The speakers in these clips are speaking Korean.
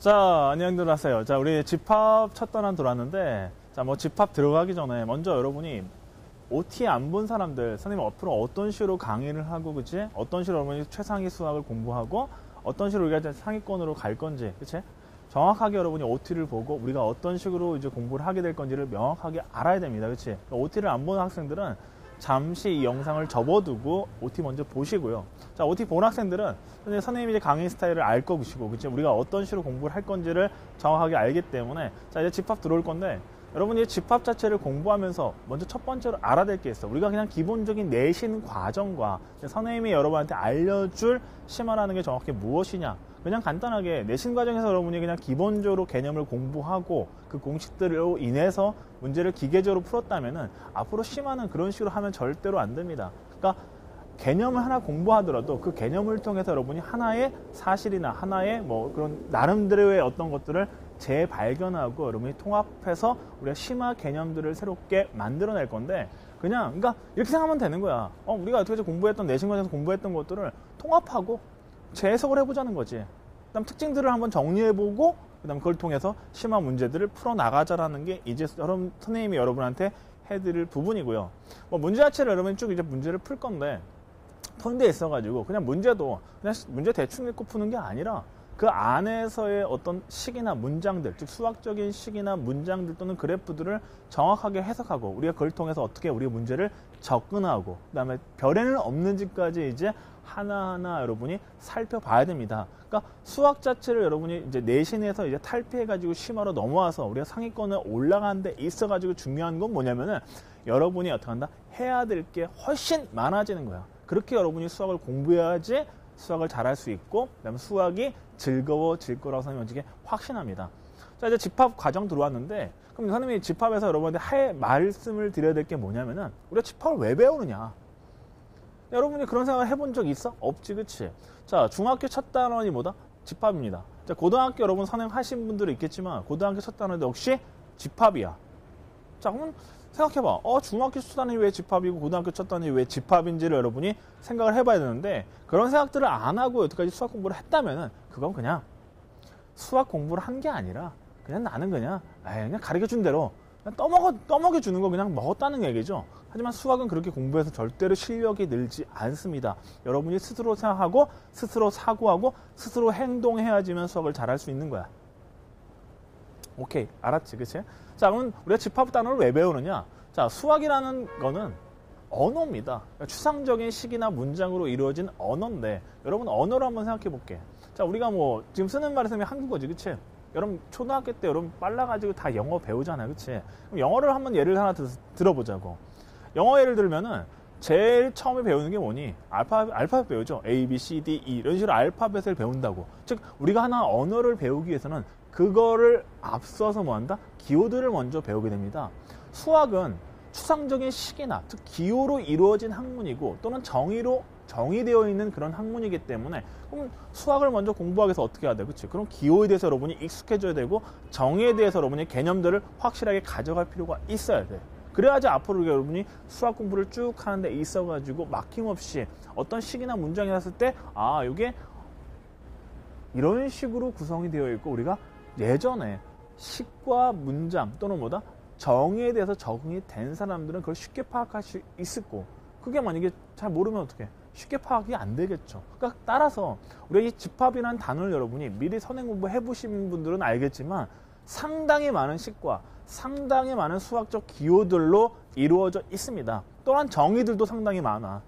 자, 안녕들 하세요. 자, 우리 집합 첫 단원 들어왔는데, 자, 뭐 집합 들어가기 전에 먼저 여러분이 OT 안 본 사람들, 선생님 앞으로 어떤 식으로 강의를 하고, 그치? 어떤 식으로 여러분이 최상위 수학을 공부하고, 어떤 식으로 우리가 이제 상위권으로 갈 건지, 그치? 정확하게 여러분이 OT를 보고 우리가 어떤 식으로 이제 공부를 하게 될 건지를 명확하게 알아야 됩니다. 그치? OT를 안 보는 학생들은 잠시 이 영상을 접어두고 OT 먼저 보시고요. 자, OT 본 학생들은 선생님이 이제 강의 스타일을 알 것이고, 그치? 우리가 어떤 식으로 공부를 할 건지를 정확하게 알기 때문에, 자, 이제 집합 들어올 건데, 여러분이 집합 자체를 공부하면서 먼저 첫 번째로 알아야 될 게 있어. 우리가 그냥 기본적인 내신 과정과 선생님이 여러분한테 알려줄 심화라는 게 정확히 무엇이냐. 그냥 간단하게 내신 과정에서 여러분이 그냥 기본적으로 개념을 공부하고 그 공식들로 인해서 문제를 기계적으로 풀었다면은 앞으로 심화는 그런 식으로 하면 절대로 안 됩니다. 그러니까 개념을 하나 공부하더라도 그 개념을 통해서 여러분이 하나의 사실이나 하나의 뭐 그런 나름대로의 어떤 것들을 재발견하고 여러분이 통합해서 우리가 심화 개념들을 새롭게 만들어낼 건데, 그냥 그러니까 이렇게 생각하면 되는 거야. 우리가 어떻게 공부했던 내신 과정에서 공부했던 것들을 통합하고 재해석을 해보자는 거지. 그다음 특징들을 한번 정리해보고 그다음 그걸 통해서 심화 문제들을 풀어나가자라는 게 이제 선생님이 여러분한테 해드릴 부분이고요. 뭐 문제 자체를 여러분이 쭉 이제 문제를 풀 건데, 푸는 데 있어가지고 그냥 문제도 그냥 문제 대충 읽고 푸는 게 아니라 그 안에서의 어떤 식이나 문장들, 즉 수학적인 식이나 문장들 또는 그래프들을 정확하게 해석하고 우리가 그걸 통해서 어떻게 우리의 문제를 접근하고 그다음에 별에는 없는지까지 이제 하나하나 여러분이 살펴봐야 됩니다. 그러니까 수학 자체를 여러분이 이제 내신에서 이제 탈피해가지고 심화로 넘어와서 우리가 상위권에 올라가는 데 있어가지고 중요한 건 뭐냐면은 여러분이 어떻게 한다? 해야 될 게 훨씬 많아지는 거야. 그렇게 여러분이 수학을 공부해야지 수학을 잘할 수 있고, 그다음에 수학이 즐거워질 거라고 선생님은 이게 확신합니다. 자, 이제 집합 과정 들어왔는데, 그럼 선생님이 집합에서 여러분한테 할 말씀을 드려야 될 게 뭐냐면은, 우리가 집합을 왜 배우느냐? 여러분이 그런 생각을 해본 적 있어? 없지, 그치? 자, 중학교 첫 단원이 뭐다? 집합입니다. 자, 고등학교 여러분 선행하신 분들은 있겠지만, 고등학교 첫 단원도 역시 집합이야. 자, 그러면 생각해봐. 중학교 첫 단원이 왜 집합이고 고등학교 첫 단원이 왜 집합인지를 여러분이 생각을 해봐야 되는데, 그런 생각들을 안 하고 여태까지 수학 공부를 했다면은 그건 그냥 수학 공부를 한 게 아니라 그냥 나는 그냥 가르쳐준 대로 그냥 떠먹여 주는 거 그냥 먹었다는 얘기죠. 하지만 수학은 그렇게 공부해서 절대로 실력이 늘지 않습니다. 여러분이 스스로 생각하고 스스로 사고하고 스스로 행동해야지만 수학을 잘할 수 있는 거야. 오케이, 알았지, 그치? 자, 그러면 우리가 집합 단어를 왜 배우느냐? 자, 수학이라는 거는 언어입니다. 그러니까 추상적인 식이나 문장으로 이루어진 언어인데, 여러분 언어를 한번 생각해 볼게. 자, 우리가 뭐 지금 쓰는 말이 한국어지, 그치? 여러분 초등학교 때 여러분 빨라가지고 다 영어 배우잖아요, 그치? 그럼 영어를 한번 예를 하나 들어보자고. 영어 예를 들면은 제일 처음에 배우는 게 뭐니? 알파벳 배우죠. A, B, C, D, E 이런 식으로 알파벳을 배운다고. 즉 우리가 하나 언어를 배우기 위해서는 그거를 앞서서 뭐한다? 기호들을 먼저 배우게 됩니다. 수학은 추상적인 식이나 즉 기호로 이루어진 학문이고 또는 정의되어 있는 그런 학문이기 때문에, 그럼 수학을 먼저 공부하기 위해서 어떻게 해야 돼? 그치? 그럼 기호에 대해서 여러분이 익숙해져야 되고 정의에 대해서 여러분이 개념들을 확실하게 가져갈 필요가 있어야 돼. 그래야지 앞으로 여러분이 수학 공부를 쭉 하는데 있어가지고 막힘없이 어떤 식이나 문장이 났을 때 이게 이런 식으로 구성이 되어 있고 우리가 예전에 식과 문장 또는 뭐다? 정의에 대해서 적응이 된 사람들은 그걸 쉽게 파악할 수 있을 거고, 그게 만약에 잘 모르면 어떻게 쉽게 파악이 안 되겠죠. 그러니까 따라서 우리가 이 집합이라는 단어를 여러분이 미리 선행 공부 해보신 분들은 알겠지만 상당히 많은 식과 상당히 많은 수학적 기호들로 이루어져 있습니다. 또한 정의들도 상당히 많아.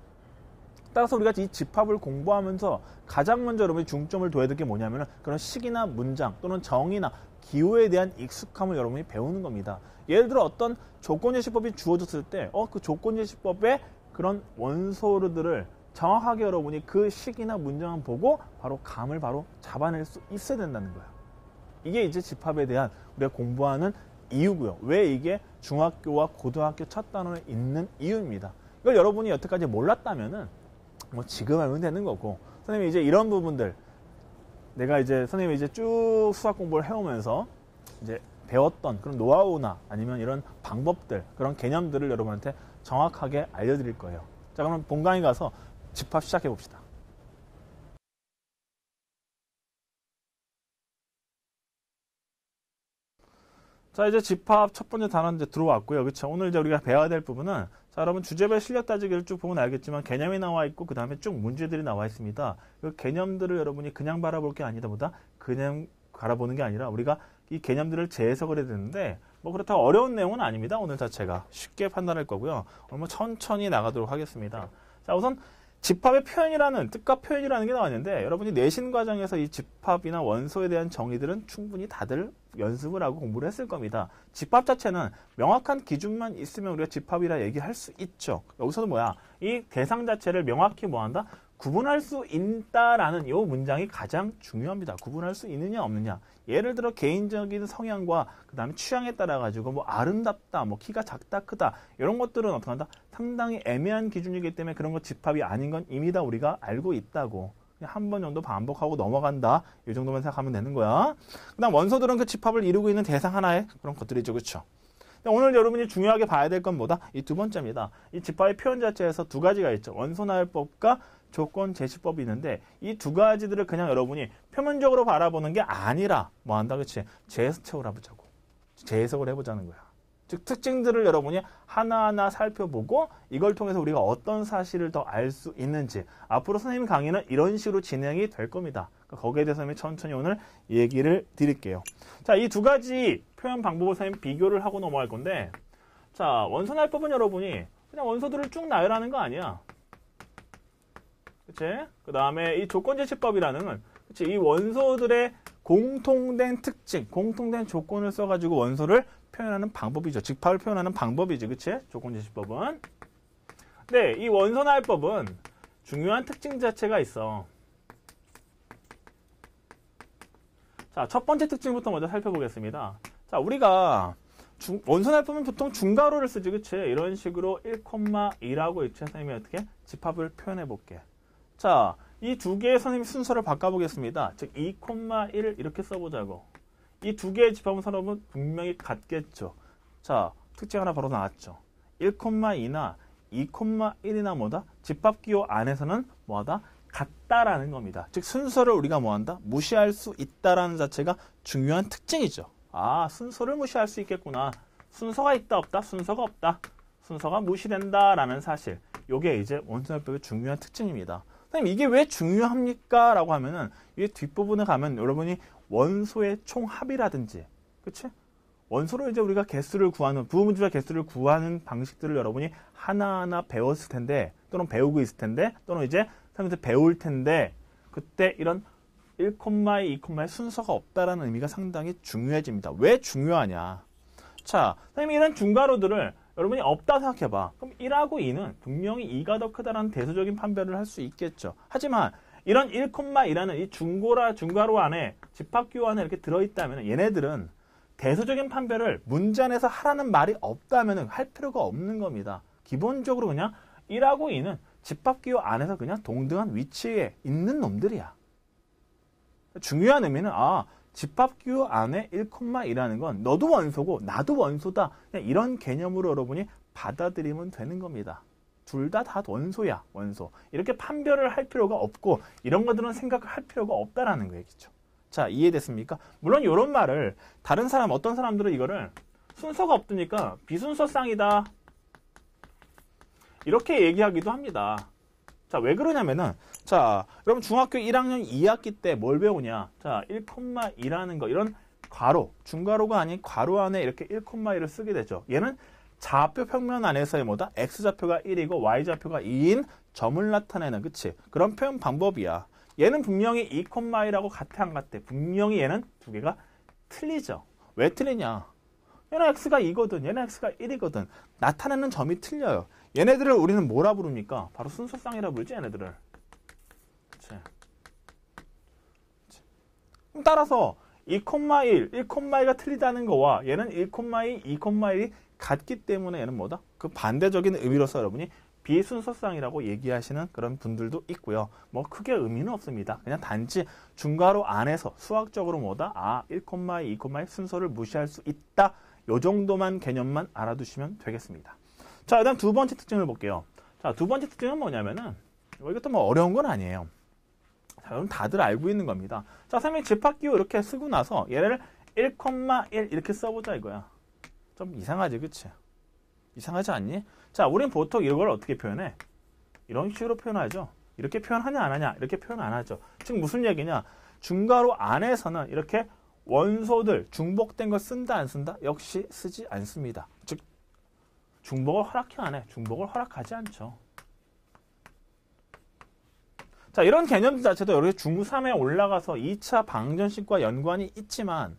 따라서 우리가 이 집합을 공부하면서 가장 먼저 여러분이 중점을 둬야 될 게 뭐냐면 그런 식이나 문장 또는 정의나 기호에 대한 익숙함을 여러분이 배우는 겁니다. 예를 들어 어떤 조건제시법이 주어졌을 때 그 조건제시법의 그런 원소들을 정확하게 여러분이 그 식이나 문장을 보고 바로 감을 잡아낼 수 있어야 된다는 거예요. 이게 이제 집합에 대한 우리가 공부하는 이유고요. 왜 이게 중학교와 고등학교 첫 단원에 있는 이유입니다. 이걸 여러분이 여태까지 몰랐다면은 뭐 지금 알면 되는 거고, 선생님이 이제 이런 부분들 내가 이제 선생님이 이제 쭉 수학 공부를 해오면서 이제 배웠던 그런 노하우나 아니면 이런 방법들, 그런 개념들을 여러분한테 정확하게 알려드릴 거예요. 자, 그럼 본강의 가서 집합 시작해 봅시다. 자, 이제 집합 첫 번째 단원 이제 들어왔고요. 그쵸? 오늘 이제 우리가 배워야 될 부분은, 자, 여러분 주제별 실력 따지기를 쭉 보면 알겠지만 개념이 나와 있고 그 다음에 쭉 문제들이 나와 있습니다. 그 개념들을 여러분이 그냥 바라볼 게 아니다 보다 그냥 바라보는 게 아니라 우리가 이 개념들을 재해석을 해야 되는데 뭐 그렇다고 어려운 내용은 아닙니다. 오늘 자체가 쉽게 판단할 거고요. 오늘 천천히 나가도록 하겠습니다. 자, 우선 집합의 표현이라는, 뜻과 표현이라는 게 나왔는데 여러분이 내신 과정에서 이 집합이나 원소에 대한 정의들은 충분히 다들 연습을 하고 공부를 했을 겁니다. 집합 자체는 명확한 기준만 있으면 우리가 집합이라 얘기할 수 있죠. 여기서도 뭐야? 이 대상 자체를 명확히 뭐한다? 구분할 수 있다라는 이 문장이 가장 중요합니다. 구분할 수 있느냐 없느냐. 예를 들어 개인적인 성향과 그 다음에 취향에 따라 가지고 뭐 아름답다, 뭐 키가 작다, 크다 이런 것들은 어떻게 한다? 상당히 애매한 기준이기 때문에 그런 거 집합이 아닌 건 이미 다 우리가 알고 있다고. 그냥 한 번 정도 반복하고 넘어간다. 이 정도만 생각하면 되는 거야. 그 다음 원소들은 그 집합을 이루고 있는 대상 하나의 그런 것들이죠. 그렇죠? 오늘 여러분이 중요하게 봐야 될 건 뭐다? 이 두 번째입니다. 이 집합의 표현 자체에서 두 가지가 있죠. 원소나열법과 조건 제시법이 있는데 이 두 가지들을 그냥 여러분이 표면적으로 바라보는 게 아니라 뭐 한다? 그치? 재해석을 해보자고. 재해석을 해보자는 거야. 즉 특징들을 여러분이 하나하나 살펴보고 이걸 통해서 우리가 어떤 사실을 더 알 수 있는지 앞으로 선생님 강의는 이런 식으로 진행이 될 겁니다. 그러니까 거기에 대해서 천천히 오늘 얘기를 드릴게요. 자, 이 두 가지 표현 방법을 선생님 비교를 하고 넘어갈 건데 자, 원소나열법은 여러분이 그냥 원소들을 쭉 나열하는 거 아니야. 그치? 그 다음에 이 조건제시법이라는 건 그치? 이 원소들의 공통된 특징, 공통된 조건을 써가지고 원소를 표현하는 방법이죠. 집합을 표현하는 방법이지. 그치? 조건제시법은. 네, 이 원소나열법은 중요한 특징 자체가 있어. 자, 첫 번째 특징부터 먼저 살펴보겠습니다. 자, 우리가 원소나열법은 보통 중괄호를 쓰지. 그치? 이런 식으로 1,2라고 있지. 선생님이 어떻게? 집합을 표현해 볼게. 자, 이 두 개의 선생님 순서를 바꿔보겠습니다. 즉 2,1 이렇게 써보자고. 이 두 개의 집합은 서로 분명히 같겠죠. 자, 특징 하나 바로 나왔죠. 1,2나 2,1이나 뭐다? 집합기호 안에서는 뭐하다? 같다라는 겁니다. 즉 순서를 우리가 뭐한다? 무시할 수 있다라는 자체가 중요한 특징이죠. 아, 순서를 무시할 수 있겠구나. 순서가 있다 없다? 순서가 없다. 순서가 무시된다라는 사실. 요게 이제 원소나열법의 중요한 특징입니다. 선생님 이게 왜 중요합니까? 라고 하면은 이 뒷부분에 가면 여러분이 원소의 총합이라든지 그치? 원소로 이제 우리가 개수를 구하는 부호문제와 개수를 구하는 방식들을 여러분이 하나하나 배웠을 텐데 또는 배우고 있을 텐데 또는 이제 선생님한테 배울 텐데 그때 이런 1,2, 2,의 순서가 없다라는 의미가 상당히 중요해집니다. 왜 중요하냐? 자, 선생님이 이런 중괄호들을 여러분이 없다 생각해봐. 그럼 1하고 2는 분명히 2가 더 크다라는 대수적인 판별을 할 수 있겠죠. 하지만 이런 1,2라는 이 중괄호 안에 집합기호 안에 이렇게 들어있다면 얘네들은 대수적인 판별을 문제 안에서 하라는 말이 없다면 할 필요가 없는 겁니다. 기본적으로 그냥 1하고 2는 집합기호 안에서 그냥 동등한 위치에 있는 놈들이야. 중요한 의미는 집합기호 안에 1,2라는 건 너도 원소고 나도 원소다. 그냥 이런 개념으로 여러분이 받아들이면 되는 겁니다. 둘 다 원소야, 원소. 이렇게 판별을 할 필요가 없고 이런 것들은 생각을 할 필요가 없다라는 거 얘기죠. 자, 이해됐습니까? 물론 이런 말을 다른 사람, 어떤 사람들은 이거를 순서가 없으니까 비순서쌍이다. 이렇게 얘기하기도 합니다. 자, 왜 그러냐면은 자, 여러분 중학교 1학년 2학기 때 뭘 배우냐? 자, 1,2라는 거 이런 괄호, 중괄호가 아닌 괄호 안에 이렇게 1,2를 쓰게 되죠. 얘는 좌표 평면 안에서의 뭐다? x좌표가 1이고 y좌표가 2인 점을 나타내는 그치? 그런 표현 방법이야. 얘는 분명히 2,2라고 같아 안 같아? 분명히 얘는 두 개가 틀리죠. 왜 틀리냐? 얘는 x가 2거든. 얘는 x가 1이거든. 나타내는 점이 틀려요. 얘네들을 우리는 뭐라 부릅니까? 바로 순서쌍이라 부르지 얘네들을. 그치? 그럼 따라서 2,1, 1,2가 틀리다는 거와 얘는 1,2, 2,1이 같기 때문에 얘는 뭐다? 그 반대적인 의미로서 여러분이 비순서쌍이라고 얘기하시는 그런 분들도 있고요. 뭐 크게 의미는 없습니다. 그냥 단지 중괄호 안에서 수학적으로 뭐다? 1,2, 2,의 순서를 무시할 수 있다. 요 정도만 개념만 알아두시면 되겠습니다. 자, 일단 두 번째 특징을 볼게요. 자, 두 번째 특징은 뭐냐면은 이것도 뭐 어려운 건 아니에요. 자, 여러분 다들 알고 있는 겁니다. 자, 선생님이 집합기호 이렇게 쓰고 나서 얘를 1,1 이렇게 써보자 이거야. 좀 이상하지, 그치? 이상하지 않니? 자, 우린 보통 이걸 어떻게 표현해? 이런 식으로 표현하죠. 이렇게 표현하냐 안 하냐? 이렇게 표현 안 하죠. 즉 무슨 얘기냐? 중괄호 안에서는 이렇게 원소들 중복된 거 쓴다 안 쓴다? 역시 쓰지 않습니다. 즉 중복을 허락해 안 해? 중복을 허락하지 않죠. 자, 이런 개념 자체도 여러분이 중3에 올라가서 2차 방정식과 연관이 있지만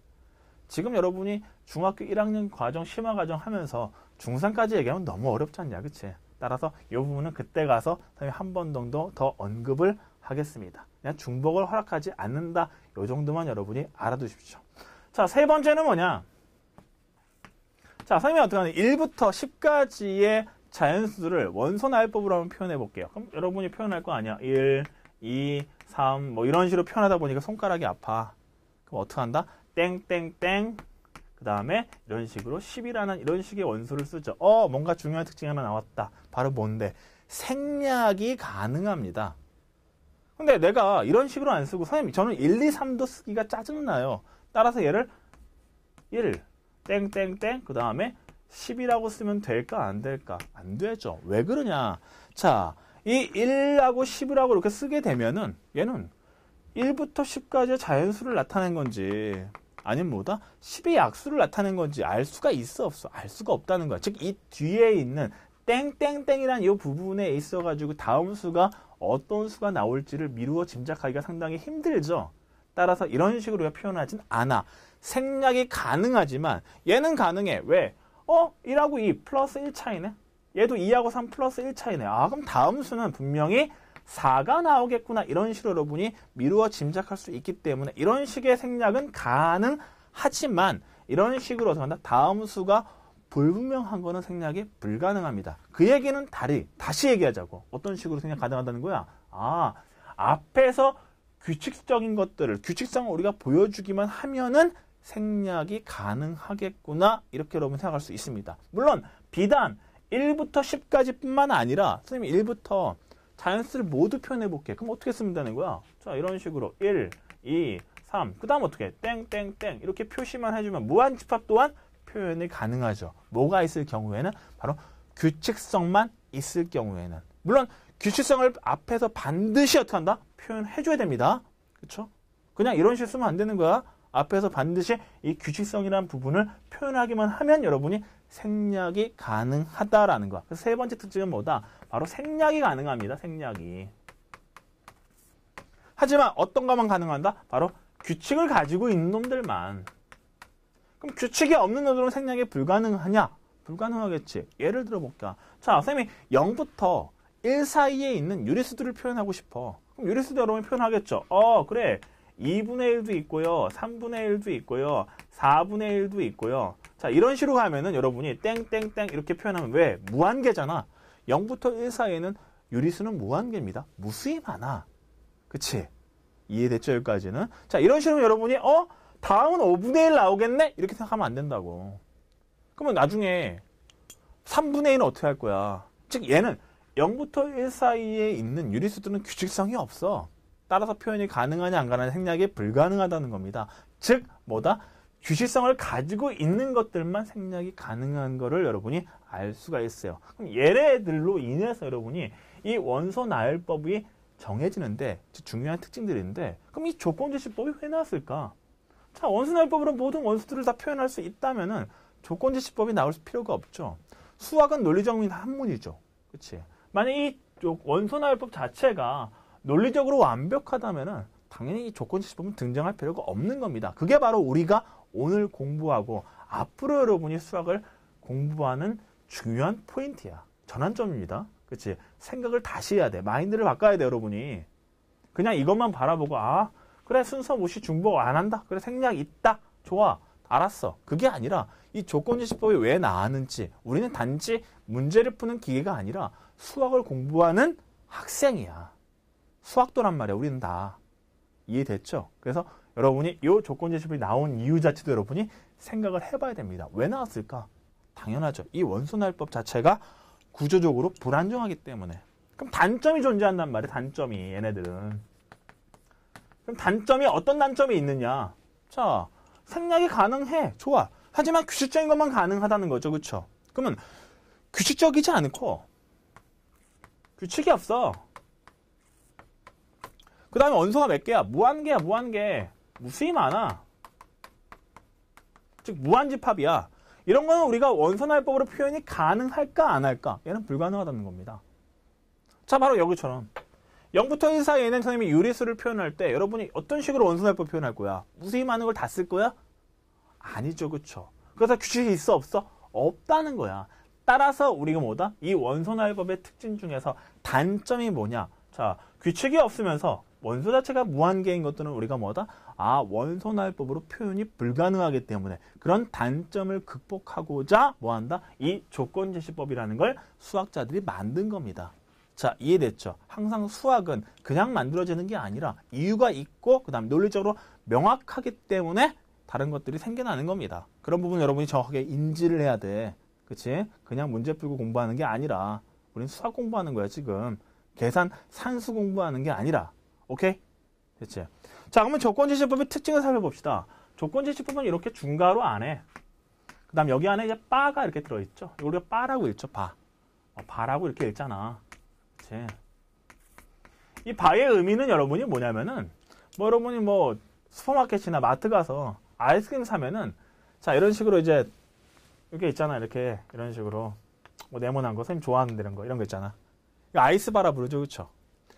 지금 여러분이 중학교 1학년 과정, 심화 과정 하면서 중3까지 얘기하면 너무 어렵지 않냐, 그치? 따라서 이 부분은 그때 가서 한 번 정도 더 언급을 하겠습니다. 그냥 중복을 허락하지 않는다. 이 정도만 여러분이 알아두십시오. 자, 세 번째는 뭐냐? 자, 선생님이 어떻게 하냐? 1부터 10까지의 자연수들을 원소나열법으로 한번 표현해 볼게요. 그럼 여러분이 표현할 거 아니야? 1, 2, 3, 뭐 이런 식으로 표현하다 보니까 손가락이 아파. 그럼 어떻게 한다? 땡땡땡. 그 다음에 이런 식으로 10이라는 이런 식의 원소를 쓰죠. 뭔가 중요한 특징이 하나 나왔다. 바로 뭔데? 생략이 가능합니다. 근데 내가 이런 식으로 안 쓰고 선생님 저는 1, 2, 3도 쓰기가 짜증나요. 따라서 얘를 1, 땡땡땡 그 다음에 10이라고 쓰면 될까 안 될까? 안 되죠. 왜 그러냐? 자, 이 1하고 10이라고 이렇게 쓰게 되면은 얘는 1부터 10까지의 자연수를 나타낸 건지 아니면 뭐다? 10의 약수를 나타낸 건지 알 수가 있어 없어? 알 수가 없다는 거야. 즉 이 뒤에 있는 땡땡땡이란 이 부분에 있어가지고 다음 수가 어떤 수가 나올지를 미루어 짐작하기가 상당히 힘들죠. 따라서 이런 식으로 우리가 표현하진 않아. 생략이 가능하지만 얘는 가능해. 왜? 1하고 2 플러스 1 차이네. 얘도 2하고 3 플러스 1 차이네. 그럼 다음 수는 분명히 4가 나오겠구나. 이런 식으로 여러분이 미루어 짐작할 수 있기 때문에 이런 식의 생략은 가능하지만 이런 식으로 어떻게 한다? 다음 수가 불분명한 거는 생략이 불가능합니다. 그 얘기는 다시 얘기하자고. 어떤 식으로 생략 가능하다는 거야? 앞에서 규칙적인 것들을, 규칙성을 우리가 보여주기만 하면은 생략이 가능하겠구나. 이렇게 여러분 생각할 수 있습니다. 물론 비단 1부터 10까지 뿐만 아니라 선생님이 1부터 자연수를 모두 표현해 볼게. 그럼 어떻게 쓰면 되는 거야? 자, 이런 식으로 1, 2, 3. 그 다음 어떻게 해? 땡땡땡. 이렇게 표시만 해주면 무한집합 또한 표현이 가능하죠. 뭐가 있을 경우에는 바로 규칙성만 있을 경우에는. 물론 규칙성을 앞에서 반드시 어떻게 한다? 표현해줘야 됩니다. 그렇죠? 그냥 이런 식으로 쓰면 안 되는 거야. 앞에서 반드시 이 규칙성이라는 부분을 표현하기만 하면 여러분이 생략이 가능하다라는 거야. 그래서 세 번째 특징은 뭐다? 바로 생략이 가능합니다. 생략이. 하지만 어떤 것만 가능한다? 바로 규칙을 가지고 있는 놈들만. 그럼 규칙이 없는 놈들은 생략이 불가능하냐? 불가능하겠지. 예를 들어볼까? 자, 선생님이 0부터 1 사이에 있는 유리수들을 표현하고 싶어. 그럼 유리수도 여러분이 표현하겠죠. 그래. 2분의 1도 있고요. 3분의 1도 있고요. 4분의 1도 있고요. 자, 이런 식으로 가면은 여러분이 땡땡땡 이렇게 표현하면 왜? 무한계잖아. 0부터 1 사이에는 유리수는 무한계입니다. 무수히 많아. 그치? 이해됐죠? 여기까지는. 자, 이런 식으로 여러분이 다음은 5분의 1 나오겠네? 이렇게 생각하면 안 된다고. 그러면 나중에 3분의 1은 어떻게 할 거야? 즉 얘는 0부터 1 사이에 있는 유리수들은 규칙성이 없어. 따라서 표현이 가능하냐 안 가능하냐 생략이 불가능하다는 겁니다. 즉 뭐다? 규칙성을 가지고 있는 것들만 생략이 가능한 거를 여러분이 알 수가 있어요. 그럼 얘네들로 인해서 여러분이 이 원소 나열법이 정해지는데 중요한 특징들인데 그럼 이 조건제시법이 왜 나왔을까? 자, 원소 나열법으로 모든 원소들을 다 표현할 수 있다면은 조건제시법이 나올 필요가 없죠. 수학은 논리적 학문이죠. 그렇지? 만약 이 원소 나열법 자체가 논리적으로 완벽하다면은 당연히 이 조건제시법은 등장할 필요가 없는 겁니다. 그게 바로 우리가 오늘 공부하고 앞으로 여러분이 수학을 공부하는 중요한 포인트야. 전환점입니다. 그치? 생각을 다시 해야 돼. 마인드를 바꿔야 돼, 여러분이. 그냥 이것만 바라보고, 그래, 순서 무시 중복 안 한다. 그래, 생략 있다. 좋아. 알았어. 그게 아니라 이 조건제시법이 왜 나왔는지 우리는 단지 문제를 푸는 기계가 아니라 수학을 공부하는 학생이야. 수학도란 말이야. 우리는 다. 이해됐죠? 그래서 여러분이 이 조건제시법이 나온 이유 자체도 여러분이 생각을 해봐야 됩니다. 왜 나왔을까? 당연하죠. 이 원소나열법 자체가 구조적으로 불안정하기 때문에. 그럼 단점이 존재한단 말이야. 단점이 얘네들은. 그럼 단점이 어떤 단점이 있느냐? 자, 생략이 가능해. 좋아. 하지만 규칙적인 것만 가능하다는 거죠. 그쵸? 그러면 규칙적이지 않고 규칙이 없어. 그 다음에 원소가 몇 개야? 무한개야. 무한개. 무수히 많아. 즉 무한집합이야. 이런 거는 우리가 원소날법으로 표현이 가능할까 안 할까? 얘는 불가능하다는 겁니다. 자, 바로 여기처럼 0부터 1 사이에는 선생님이 유리수를 표현할 때 여러분이 어떤 식으로 원소날법 표현할 거야? 무수히 많은 걸 다 쓸 거야? 아니죠. 그쵸? 그래서 규칙이 있어 없어? 없다는 거야. 따라서 우리가 뭐다? 이 원소날법의 특징 중에서 단점이 뭐냐? 자, 규칙이 없으면서 원소 자체가 무한계인 것들은 우리가 뭐다? 아, 원소날법으로 표현이 불가능하기 때문에 그런 단점을 극복하고자 뭐한다? 이 조건제시법이라는 걸 수학자들이 만든 겁니다. 자, 이해됐죠? 항상 수학은 그냥 만들어지는 게 아니라 이유가 있고 그 다음 논리적으로 명확하기 때문에 다른 것들이 생겨나는 겁니다. 그런 부분 여러분이 정확하게 인지를 해야 돼. 그치? 그냥 문제 풀고 공부하는 게 아니라 우린 수학 공부하는 거야 지금. 계산, 산수 공부하는 게 아니라. 오케이? 됐지? 자, 그러면 조건제시법의 특징을 살펴봅시다. 조건제시법은 이렇게 중괄호 안에 그 다음 여기 안에 이제 바가 이렇게 들어있죠. 이걸 우리가 바라고 읽죠. 바. 바라고 이렇게 읽잖아. 그치? 이 바의 의미는 여러분이 뭐냐면은 여러분이 슈퍼마켓이나 마트 가서 아이스크림 사면은 자, 이런 식으로 이제 이렇게 있잖아. 이렇게 이런 식으로 네모난 거 선생님 좋아하는 이런 거 있잖아. 아이스바라 부르죠. 그쵸?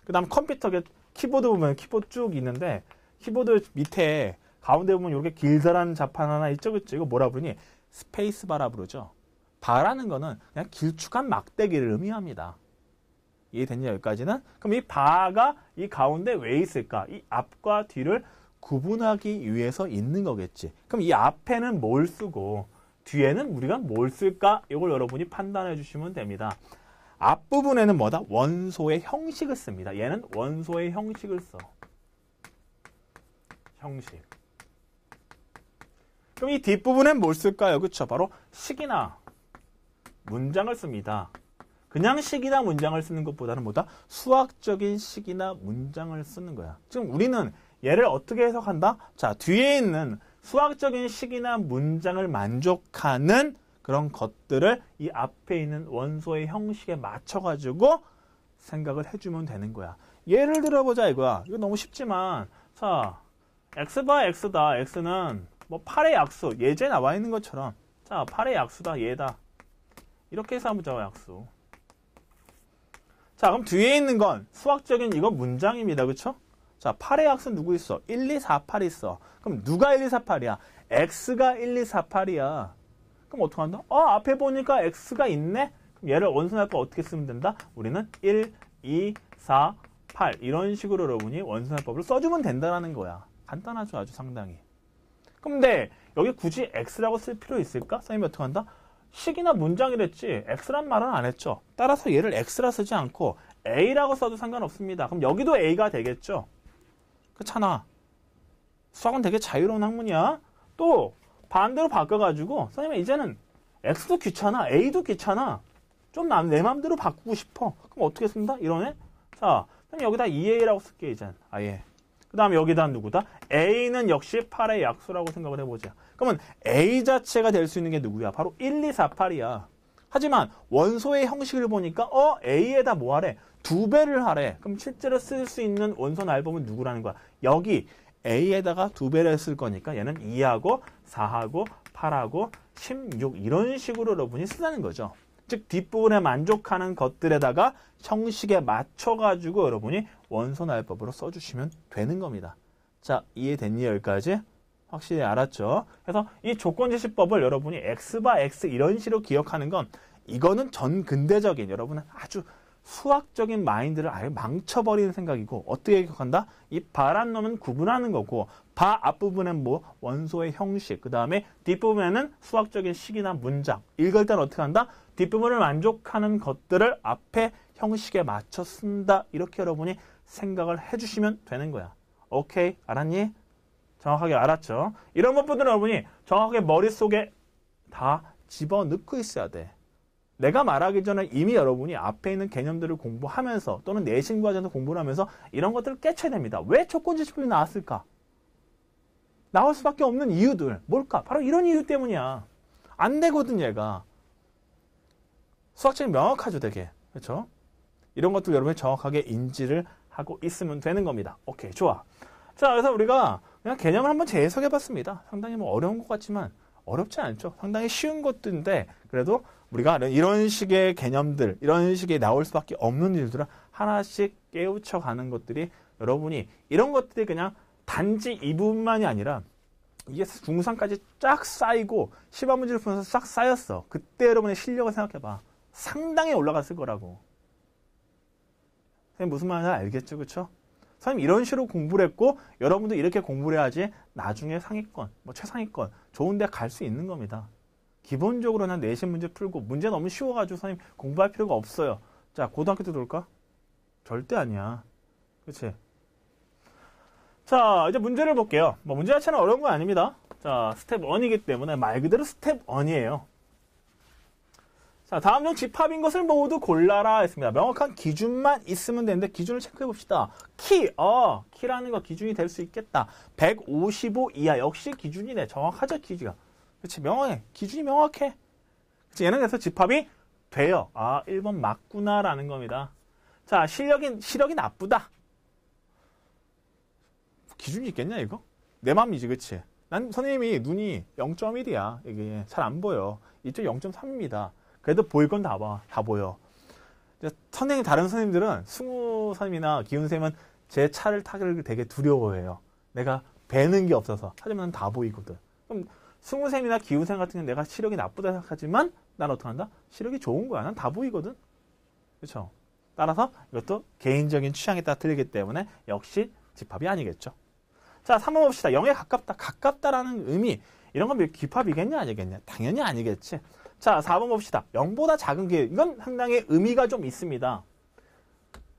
그 다음 컴퓨터 키보드 보면 키보드 쭉 있는데 키보드 밑에 가운데 보면 이렇게 길다란 자판 하나 있죠. 그쵸? 이거 뭐라 부르니? 스페이스바라 부르죠. 바라는 거는 그냥 길쭉한 막대기를 의미합니다. 이해됐냐 여기까지는? 그럼 이 바가 이 가운데 왜 있을까? 이 앞과 뒤를 구분하기 위해서 있는 거겠지. 그럼 이 앞에는 뭘 쓰고 뒤에는 우리가 뭘 쓸까? 이걸 여러분이 판단해 주시면 됩니다. 앞부분에는 뭐다? 원소의 형식을 씁니다. 얘는 원소의 형식을 써. 형식. 그럼 이 뒷부분엔 뭘 쓸까요? 그쵸? 바로 식이나 문장을 씁니다. 그냥 식이나 문장을 쓰는 것보다는 뭐다? 수학적인 식이나 문장을 쓰는 거야. 지금 우리는 얘를 어떻게 해석한다? 자, 뒤에 있는 수학적인 식이나 문장을 만족하는 그런 것들을 이 앞에 있는 원소의 형식에 맞춰가지고 생각을 해주면 되는 거야. 예를 들어보자 이거야. 이거 너무 쉽지만 자, x바 x다. x는 8의 약수. 예제 나와 있는 것처럼 자, 8의 약수다. 얘다. 이렇게 해서 한번 보자. 약수. 자, 그럼 뒤에 있는 건 수학적인 이건 문장입니다. 그쵸? 자, 8의 약수 누구 있어? 1, 2, 4, 8 있어. 그럼 누가 1, 2, 4, 8이야? x가 1, 2, 4, 8이야. 그럼 어떻게 한다? 앞에 보니까 x가 있네? 그럼 얘를 원소날법 어떻게 쓰면 된다? 우리는 1, 2, 4, 8 이런 식으로 여러분이 원소날법을 써주면 된다는 거야. 간단하죠. 아주 상당히. 근데 여기 굳이 x라고 쓸 필요 있을까? 선생님이 어떻게 한다? 식이나 문장이랬지 x란 말은 안 했죠. 따라서 얘를 x라 쓰지 않고 a라고 써도 상관없습니다. 그럼 여기도 a가 되겠죠. 그렇잖아. 수학은 되게 자유로운 학문이야. 또 반대로 바꿔가지고 선생님 이제는 x도 귀찮아. a도 귀찮아. 좀 내 맘대로 바꾸고 싶어. 그럼 어떻게 쓴다? 이러네. 자, 그럼 여기다 2a라고 쓸게 이젠. 아예. 그 다음에 여기다 누구다? a는 역시 8의 약수라고 생각을 해보자. 그러면 a 자체가 될 수 있는 게 누구야? 바로 1, 2, 4, 8이야. 하지만 원소의 형식을 보니까 a에다 뭐 하래? 2배를 하래. 그럼 실제로 쓸 수 있는 원소 날법은 누구라는 거야? 여기 a에다가 2배를 쓸 거니까 얘는 2하고 4하고 8하고 16 이런 식으로 여러분이 쓰는 거죠. 즉 뒷부분에 만족하는 것들에다가 형식에 맞춰가지고 여러분이 원소날법으로 써주시면 되는 겁니다. 자, 이해됐니? 여기까지? 확실히 알았죠? 그래서 이 조건제시법을 여러분이 x바 x 이런 식으로 기억하는 건 이거는 전 근대적인 여러분은 아주 수학적인 마인드를 아예 망쳐버리는 생각이고 어떻게 기억한다? 이 바란 놈은 구분하는 거고 바 앞부분엔 뭐 원소의 형식 그 다음에 뒷부분에는 수학적인 식이나 문장 읽을 때는 어떻게 한다? 뒷부분을 만족하는 것들을 앞에 형식에 맞춰 쓴다 이렇게 여러분이 생각을 해주시면 되는 거야. 오케이? 알았니? 정확하게 알았죠? 이런 것들은 여러분이 정확하게 머릿속에 다 집어넣고 있어야 돼. 내가 말하기 전에 이미 여러분이 앞에 있는 개념들을 공부하면서 또는 내신 과정에서 공부를 하면서 이런 것들을 깨쳐야 됩니다. 왜 조건제시법이 나왔을까? 나올 수밖에 없는 이유들. 뭘까? 바로 이런 이유 때문이야. 안 되거든, 얘가. 수학적인 명확하죠, 되게. 그렇죠? 이런 것도 여러분이 정확하게 인지를 하고 있으면 되는 겁니다. 오케이, 좋아. 자, 그래서 우리가 그냥 개념을 한번 재해석해 봤습니다. 상당히 뭐 어려운 것 같지만 어렵지 않죠. 상당히 쉬운 것들인데 그래도 우리가 이런 식의 개념들, 이런 식의 나올 수밖에 없는 일들을 하나씩 깨우쳐 가는 것들이 여러분이 이런 것들이 그냥 단지 이 부분만이 아니라 이게 중3까지 쫙 쌓이고 시험 문제를 풀면서 싹 쌓였어. 그때 여러분의 실력을 생각해봐. 상당히 올라갔을 거라고. 선생님 무슨 말인지 알겠죠? 그쵸? 선생님 이런 식으로 공부를 했고 여러분도 이렇게 공부를 해야지 나중에 상위권, 뭐 최상위권 좋은 데 갈 수 있는 겁니다. 기본적으로는 내신 문제 풀고 문제 너무 쉬워가지고 선생님 공부할 필요가 없어요. 자, 고등학교 때 들어올까? 절대 아니야. 그치? 자, 이제 문제를 볼게요. 뭐 문제 자체는 어려운 건 아닙니다. 자, 스텝 1이기 때문에 말 그대로 스텝 1이에요. 자, 다음 중 집합인 것을 모두 골라라 했습니다. 명확한 기준만 있으면 되는데 기준을 체크해 봅시다. 키라는 거 기준이 될 수 있겠다. 155 이하 역시 기준이네. 정확하죠, 기준이가. 그렇지, 명확해. 기준이 명확해. 그렇지, 얘는 그래서 집합이 돼요. 1번 맞구나라는 겁니다. 자, 시력이 나쁘다. 기준이 있겠냐, 이거? 내 맘이지, 그치? 난 선생님이 눈이 0.1이야. 이게 잘 안 보여. 이쪽 0.3입니다. 그래도 보일 건 다 보여. 선생님, 다른 선생님들은 승우 선생님이나 기훈 선생님은 제 차를 타기를 되게 두려워해요. 내가 배는 게 없어서. 하지만 다 보이거든. 그럼 승우 선생님이나 기훈 선생님 같은 경우는 내가 시력이 나쁘다 생각하지만 난 어떻게 한다? 시력이 좋은 거야. 난 다 보이거든. 그렇죠? 따라서 이것도 개인적인 취향에 따라 틀리기 때문에 역시 집합이 아니겠죠. 자, 3번 봅시다. 0에 가깝다. 가깝다라는 의미. 이런 건 집합이겠냐 아니겠냐? 당연히 아니겠지. 자, 4번 봅시다. 0보다 작은 게 이건 상당히 의미가 좀 있습니다.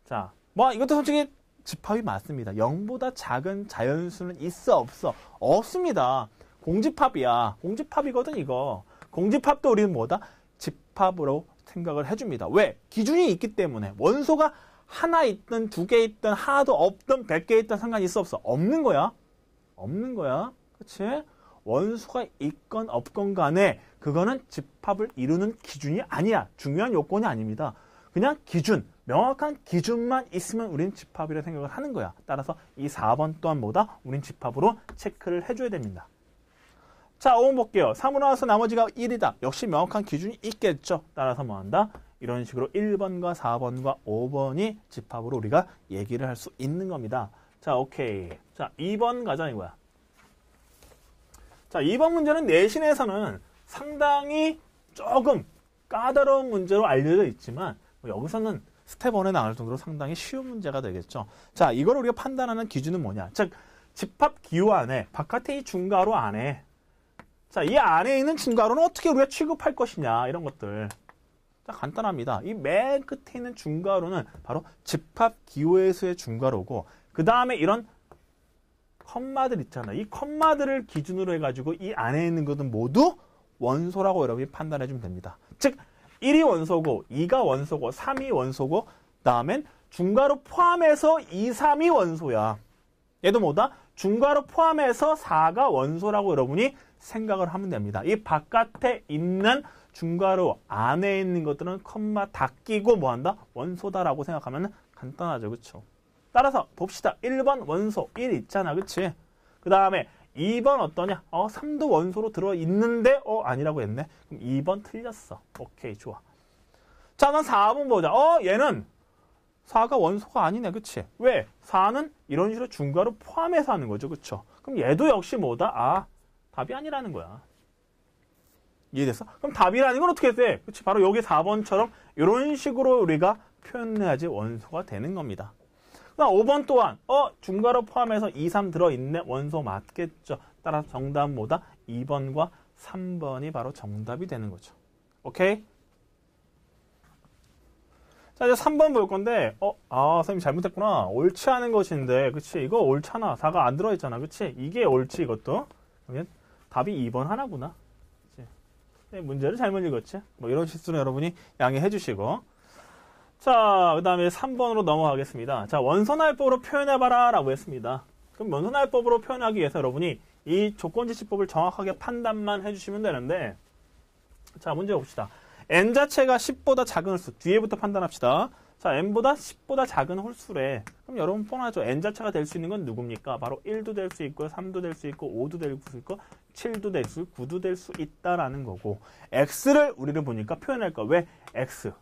자, 뭐 이것도 솔직히 집합이 맞습니다. 0보다 작은 자연수는 있어 없어? 없습니다. 공집합이야. 공집합이거든 이거. 공집합도 우리는 뭐다? 집합으로 생각을 해줍니다. 왜? 기준이 있기 때문에. 원소가 하나 있든 두 개 있든 하나도 없든 100개 있든 상관이 있어 없어? 없는 거야. 없는 거야. 그치? 원소가 있건 없건 간에 그거는 집합을 이루는 기준이 아니야. 중요한 요건이 아닙니다. 그냥 기준, 명확한 기준만 있으면 우린 집합이라 생각을 하는 거야. 따라서 이 4번 또한 뭐다? 우린 집합으로 체크를 해줘야 됩니다. 자, 5번 볼게요. 3으로 나와서 나머지가 1이다. 역시 명확한 기준이 있겠죠. 따라서 뭐 한다? 이런 식으로 1번과 4번과 5번이 집합으로 우리가 얘기를 할 수 있는 겁니다. 자, 오케이. 자, 2번 가자 이거야. 자, 2번 문제는 내신에서는 상당히 조금 까다로운 문제로 알려져 있지만 여기서는 스텝 1에 나올 정도로 상당히 쉬운 문제가 되겠죠. 자, 이걸 우리가 판단하는 기준은 뭐냐? 즉, 집합 기호 안에 바깥에 이 중괄호 안에 자, 이 안에 있는 중괄호는 어떻게 우리가 취급할 것이냐 이런 것들. 자, 간단합니다. 이 맨 끝에 있는 중괄호는 바로 집합 기호에서의 중괄호고 그 다음에 이런 컴마들 있잖아요. 이 컴마들을 기준으로 해가지고 이 안에 있는 것은 모두 원소라고 여러분이 판단해 주면 됩니다. 즉 1이 원소고 2가 원소고 3이 원소고 다음엔 중괄호 포함해서 2, 3이 원소야. 얘도 뭐다? 중괄호 포함해서 4가 원소라고 여러분이 생각을 하면 됩니다. 이 바깥에 있는 중괄호 안에 있는 것들은 컴마 다 끼고 뭐한다? 원소다라고 생각하면 간단하죠. 그렇죠? 따라서 봅시다. 1번 원소 1 있잖아. 그치? 그 다음에 2번 어떠냐? 3도 원소로 들어있는데 아니라고 했네. 그럼 2번 틀렸어. 오케이, 좋아. 자, 그럼 4번 보자. 얘는 4가 원소가 아니네. 그치? 왜? 4는 이런 식으로 중괄호 포함해서 하는 거죠. 그쵸? 그럼 얘도 역시 뭐다? 답이 아니라는 거야. 이해됐어? 그럼 답이라는 건 어떻게 돼? 그치? 바로 여기 4번처럼 이런 식으로 우리가 표현해야지 원소가 되는 겁니다. 그다음 5번 또한 중괄호 포함해서 2, 3 들어있네. 원소 맞겠죠. 따라서 정답은 뭐다? 2번과 3번이 바로 정답이 되는 거죠. 오케이? 자, 이제 3번 볼 건데 선생님 잘못했구나. 옳지 않은 것인데 그치? 이거 옳잖아. 4가 안 들어있잖아. 그치? 이게 옳지 이것도. 그러면 답이 2번 하나구나. 그치? 네, 문제를 잘못 읽었지? 뭐 이런 실수는 여러분이 양해해 주시고. 자, 그 다음에 3번으로 넘어가겠습니다. 자, 원소날법으로 표현해봐라 라고 했습니다. 그럼 원소날법으로 표현하기 위해서 여러분이 이 조건지시법을 정확하게 판단만 해주시면 되는데, 자, 문제 봅시다. n 자체가 10보다 작은 홀수, 뒤에부터 판단합시다. 자, n보다 10보다 작은 홀수래. 그럼 여러분 뻔하죠. n 자체가 될 수 있는 건 누굽니까? 바로 1도 될 수 있고, 3도 될 수 있고, 5도 될 수 있고, 7도 될 수, 9도 될 수 있다라는 거고, x를 우리는 보니까 표현할 거. 왜? x.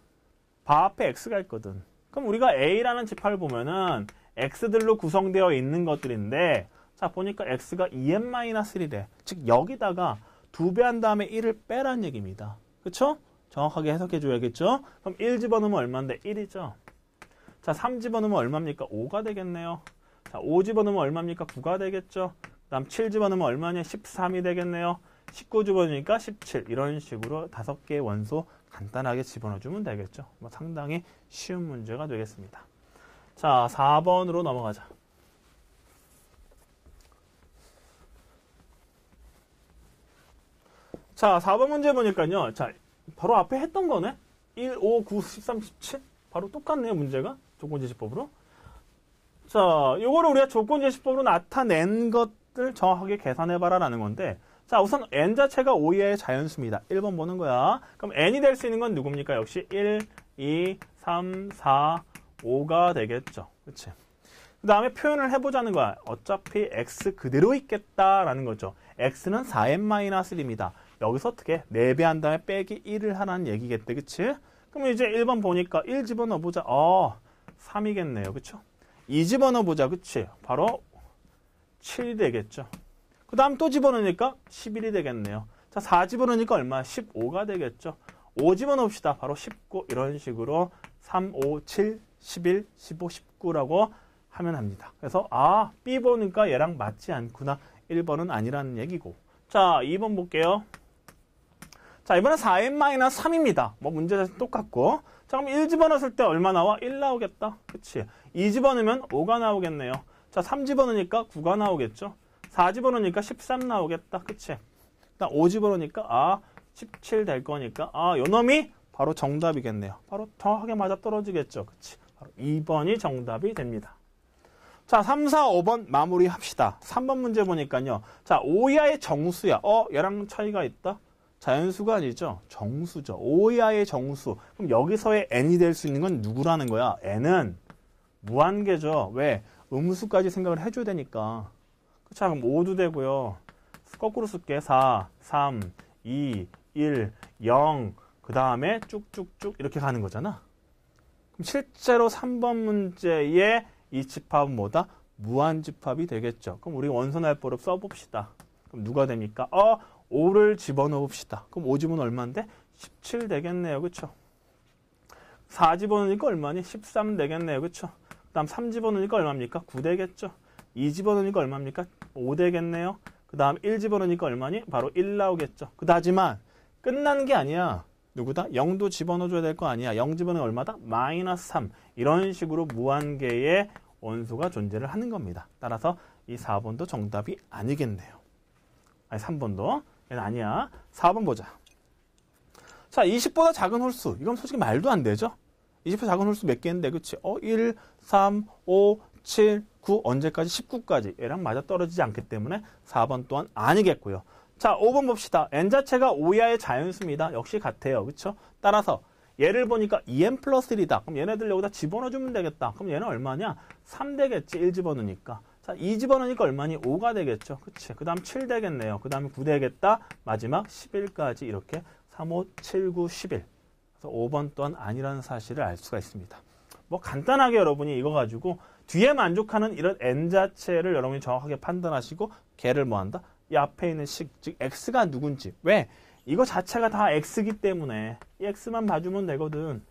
바 앞에 x가 있거든. 그럼 우리가 a라는 집합을 보면은 x들로 구성되어 있는 것들인데, 자, 보니까 x가 2n-1이래. 즉, 여기다가 2배 한 다음에 1을 빼라는 얘기입니다. 그쵸? 정확하게 해석해 줘야겠죠? 그럼 1 집어넣으면 얼마인데? 1이죠. 자, 3 집어넣으면 얼마입니까? 5가 되겠네요. 자, 5 집어넣으면 얼마입니까? 9가 되겠죠. 그 다음 7 집어넣으면 얼마냐? 13이 되겠네요. 19 집어넣으니까 17. 이런 식으로 5개의 원소 간단하게 집어넣어주면 되겠죠. 뭐 상당히 쉬운 문제가 되겠습니다. 자, 4번으로 넘어가자. 자, 4번 문제 보니까요. 자, 바로 앞에 했던 거네? 1, 5, 9, 13, 17? 바로 똑같네요, 문제가. 조건제시법으로. 자, 요거를 우리가 조건제시법으로 나타낸 것들 정확하게 계산해봐라 라는 건데, 자, 우선 n 자체가 5 이하의 자연수입니다. 1번 보는 거야. 그럼 n이 될 수 있는 건 누굽니까? 역시 1, 2, 3, 4, 5가 되겠죠. 그치? 그 다음에 표현을 해보자는 거야. 어차피 x 그대로 있겠다라는 거죠. x는 4n-1입니다. 여기서 어떻게? 4배 한 다음에 빼기 1을 하라는 얘기겠대. 그치? 그럼 이제 1번 보니까 1 집어넣어보자. 3이겠네요. 그쵸? 2 집어넣어보자. 그치? 바로 7이 되겠죠. 그 다음 또 집어넣으니까 11이 되겠네요. 자, 4 집어넣으니까 얼마? 15가 되겠죠. 5 집어넣읍시다. 바로 19. 이런 식으로 3, 5, 7, 11, 15, 19라고 하면 합니다. 그래서 B 보니까 얘랑 맞지 않구나. 1번은 아니라는 얘기고. 자, 2번 볼게요. 자, 이번엔 4n-3입니다. 뭐 문제 자체 똑같고. 자, 그럼 1 집어넣었을 때 얼마 나와? 1 나오겠다. 그치? 2 집어넣으면 5가 나오겠네요. 자, 3 집어넣으니까 9가 나오겠죠. 4 집어넣으니까 13 나오겠다. 그치? 그다음 5 집어넣으니까 17 될 거니까 요 놈이 바로 정답이겠네요. 바로 정확하게 맞아 떨어지겠죠. 그치? 바로 2번이 정답이 됩니다. 자, 3, 4, 5번 마무리 합시다. 3번 문제 보니까요. 자, 5 이하의 정수야. 얘랑 차이가 있다? 자연수가 아니죠. 정수죠. 5 이하의 정수. 그럼 여기서의 n이 될 수 있는 건 누구라는 거야? n은 무한계죠. 왜? 음수까지 생각을 해줘야 되니까. 자, 그럼 5도 되고요. 거꾸로 쓸게. 4, 3, 2, 1, 0. 그 다음에 쭉쭉쭉 이렇게 가는 거잖아. 그럼 실제로 3번 문제의 이 집합은 뭐다? 무한집합이 되겠죠. 그럼 우리 원소날보를 써봅시다. 그럼 누가 됩니까? 5를 집어넣읍시다. 그럼 5 집어넣으면 얼마인데? 17 되겠네요. 그쵸? 4 집어넣으니까 얼마니? 13 되겠네요. 그쵸? 그 다음 3 집어넣으니까 얼마입니까? 9 되겠죠? 2 집어넣으니까 얼마입니까? 5 되겠네요. 그 다음 1 집어넣으니까 얼마니? 바로 1 나오겠죠. 하지만 끝난 게 아니야. 누구다? 0도 집어넣어줘야 될 거 아니야. 0 집어넣으면 얼마다? 마이너스 3. 이런 식으로 무한계의 원소가 존재를 하는 겁니다. 따라서 이 4번도 정답이 아니겠네요. 아니 3번도. 얘는 아니야. 4번 보자. 자, 20보다 작은 홀수. 이건 솔직히 말도 안 되죠? 20보다 작은 홀수 몇 개인데, 그치? 1, 3, 5, 7, 9, 언제까지? 19까지. 얘랑 맞아 떨어지지 않기 때문에 4번 또한 아니겠고요. 자, 5번 봅시다. n 자체가 5 이하의 자연수입니다. 역시 같아요. 그쵸? 따라서 얘를 보니까 2n 플러스 1이다. 그럼 얘네들 여기다 집어넣어주면 되겠다. 그럼 얘는 얼마냐? 3 되겠지. 1 집어넣으니까. 자, 2 집어넣으니까 얼마니? 5가 되겠죠. 그치? 그 다음 7 되겠네요. 그 다음에 9 되겠다. 마지막 11까지 이렇게 3, 5, 7, 9, 11. 그래서 5번 또한 아니라는 사실을 알 수가 있습니다. 뭐 간단하게 여러분이 이거 가지고 뒤에 만족하는 이런 n 자체를 여러분이 정확하게 판단하시고 걔를 뭐한다? 이 앞에 있는 식, 즉 x가 누군지. 왜? 이거 자체가 다 x이기 때문에 이 x만 봐주면 되거든.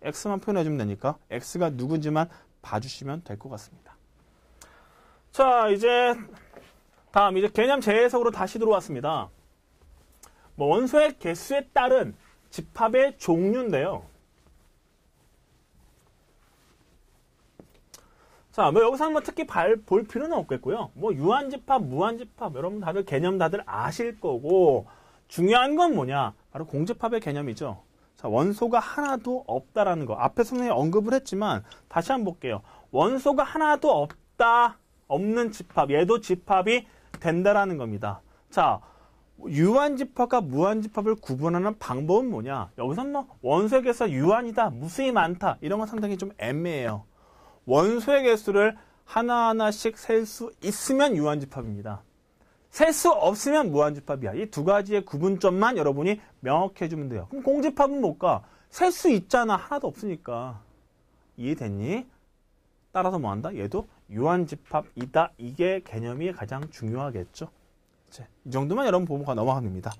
x만 표현해주면 되니까 x가 누군지만 봐주시면 될 것 같습니다. 자, 이제 다음 이제 개념 재해석으로 다시 들어왔습니다. 뭐 원소의 개수에 따른 집합의 종류인데요. 자, 뭐 여기서 한번 특히 볼 필요는 없겠고요. 뭐 유한집합, 무한집합 여러분 다들 개념 다들 아실 거고 중요한 건 뭐냐? 바로 공집합의 개념이죠. 자, 원소가 하나도 없다라는 거. 앞에 선생님이 언급을 했지만 다시 한번 볼게요. 원소가 하나도 없다. 없는 집합, 얘도 집합이 된다라는 겁니다. 자, 유한집합과 무한집합을 구분하는 방법은 뭐냐? 여기서는 뭐 원소의 개수가 유한이다, 무수히 많다 이런 건 상당히 좀 애매해요. 원소의 개수를 하나하나씩 셀 수 있으면 유한집합입니다. 셀 수 없으면 무한집합이야. 이 두 가지의 구분점만 여러분이 명확해 주면 돼요. 그럼 공집합은 뭘까? 셀 수 있잖아. 하나도 없으니까. 이해됐니? 따라서 뭐 한다? 얘도 유한집합이다. 이게 개념이 가장 중요하겠죠. 이 정도만 여러분 보고 넘어가면 됩니다.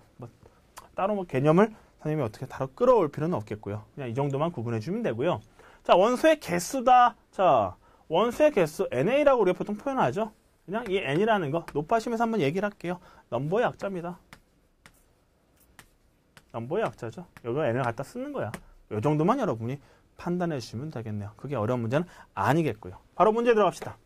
따로 뭐 개념을 선생님이 어떻게 다뤄 끌어올 필요는 없겠고요. 그냥 이 정도만 구분해 주면 되고요. 자, 원소의 개수다. 자, 원소의 개수 NA라고 우리가 보통 표현하죠. 그냥 이 N이라는 거 높아심에서 한번 얘기를 할게요. 넘버의 약자입니다. 넘버의 약자죠. 여기가 N을 갖다 쓰는 거야. 이 정도만 여러분이 판단해 주시면 되겠네요. 그게 어려운 문제는 아니겠고요. 바로 문제 들어갑시다.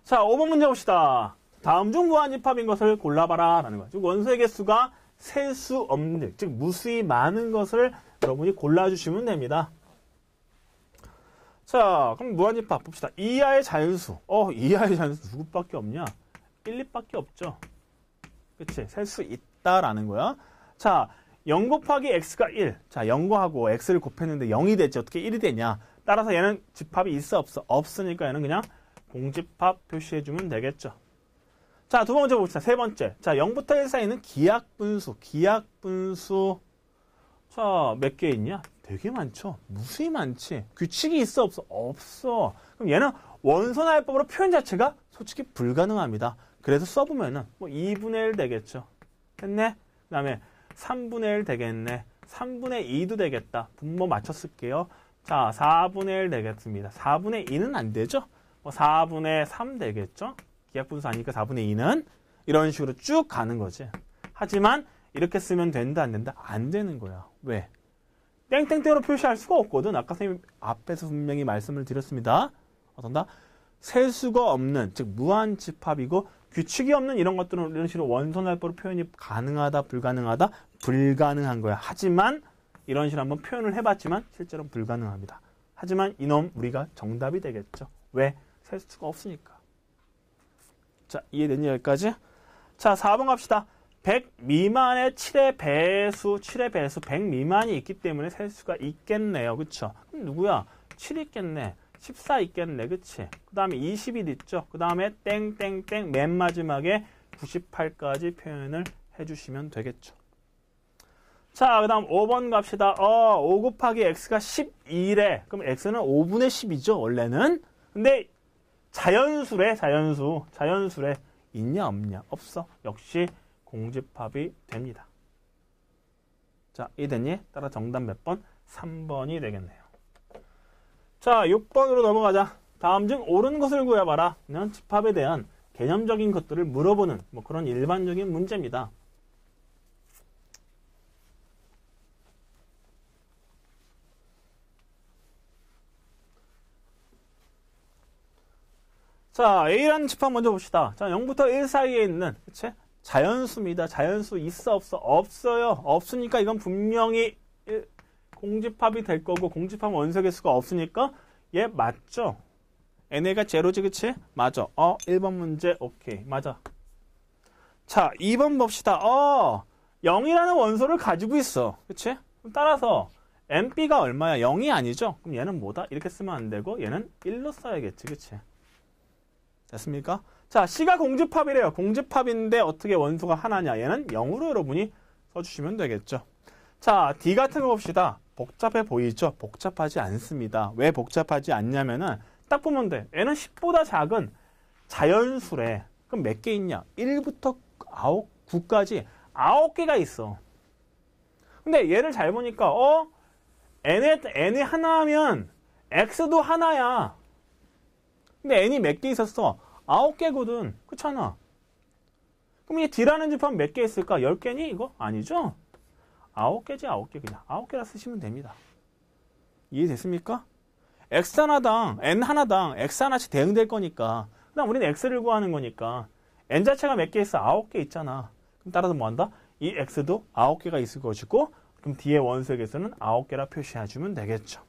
자, 5번 문제 봅시다. 다음 중 무한집합인 것을 골라봐라 라는 거야. 즉 원소의 개수가 셀 수 없는, 즉 무수히 많은 것을 여러분이 골라주시면 됩니다. 자, 그럼 무한집합 봅시다. 이하의 자연수. 이하의 자연수 누구밖에 없냐? 1, 2밖에 없죠. 그치? 셀 수 있다라는 거야. 자, 0 곱하기 x가 1. 자, 0하고 x를 곱했는데 0이 됐지. 어떻게 1이 되냐? 따라서 얘는 집합이 있어, 없어? 없으니까 얘는 그냥 공집합 표시해주면 되겠죠. 자, 두 번째 봅시다. 세 번째. 자, 0부터 1 사이는 기하분수. 기하분수. 자, 몇 개 있냐? 되게 많죠. 무수히 많지. 규칙이 있어, 없어? 없어. 그럼 얘는 원소나열법으로 표현 자체가 솔직히 불가능합니다. 그래서 써보면은 뭐 2분의 1 되겠죠. 됐네? 그 다음에 3분의 1 되겠네. 3분의 2도 되겠다. 분모 맞춰 쓸게요. 자, 4분의 1 되겠습니다. 4분의 2는 안 되죠? 뭐 4분의 3 되겠죠? 기하분수 아니니까 4분의 2는 이런 식으로 쭉 가는 거지. 하지만 이렇게 쓰면 된다, 안 된다? 안 되는 거야. 왜? 땡땡땡으로 표시할 수가 없거든. 아까 선생님 앞에서 분명히 말씀을 드렸습니다. 어떤다? 셀 수가 없는, 즉 무한집합이고 규칙이 없는 이런 것들은 이런 식으로 원소날법으로 표현이 가능하다, 불가능하다? 불가능한 거야. 하지만 이런 식으로 한번 표현을 해봤지만 실제로는 불가능합니다. 하지만 이놈 우리가 정답이 되겠죠. 왜? 셀 수가 없으니까. 자, 이해됐니 여기까지? 자, 4번 갑시다. 100 미만의 7의 배수, 7의 배수 100 미만이 있기 때문에 셀 수가 있겠네요. 그쵸? 그럼 누구야? 7 있겠네. 14 있겠네. 그치? 그 다음에 21 있죠? 그 다음에 땡땡땡 맨 마지막에 98까지 표현을 해주시면 되겠죠. 자, 그 다음 5번 갑시다. 5 곱하기 x가 12래. 그럼 x는 5분의 10이죠, 원래는. 근데 자연수래, 자연수래. 있냐, 없냐? 없어. 역시 공집합이 됩니다. 자, 이해됐니? 따라 정답 몇 번? 3번이 되겠네요. 자, 6번으로 넘어가자. 다음 중 옳은 것을 구해봐라. 그냥 집합에 대한 개념적인 것들을 물어보는 뭐 그런 일반적인 문제입니다. 자, A라는 집합 먼저 봅시다. 자, 0부터 1 사이에 있는, 그치? 자연수입니다. 자연수 있어, 없어? 없어요. 없으니까 이건 분명히 공집합이 될 거고, 공집합 원소 개수가 없으니까 얘 맞죠? NA가 제로지, 그치? 맞아. 1번 문제, 오케이. 맞아. 자, 2번 봅시다. 0이라는 원소를 가지고 있어. 그치? 따라서 NB가 얼마야? 0이 아니죠? 그럼 얘는 뭐다? 이렇게 쓰면 안 되고, 얘는 1로 써야겠지, 그치? 됐습니까? 자, C가 공집합이래요. 공집합인데 어떻게 원소가 하나냐? 얘는 0으로 여러분이 써주시면 되겠죠. 자, D 같은 거 봅시다. 복잡해 보이죠? 복잡하지 않습니다. 왜 복잡하지 않냐면은 딱 보면 돼. 얘는 10보다 작은 자연수래. 그럼 몇 개 있냐? 1부터 9까지 9개가 있어. 근데 얘를 잘 보니까 n이 하나면 x도 하나야. 근데 n이 몇 개 있었어? 9개거든. 그렇잖아. 그럼 이 D라는 집합 몇 개 있을까? 10개니? 이거? 아니죠? 9개지, 9개 그냥. 9개라 쓰시면 됩니다. 이해됐습니까? x 하나당, n 하나당 x 하나씩 대응될 거니까. 그다음 우리는 x를 구하는 거니까. n 자체가 몇 개 있어? 9개 있잖아. 그럼 따라서 뭐 한다? 이 x도 9개가 있을 것이고, 그럼 D의 원소의 개수는 9개라 표시해주면 되겠죠.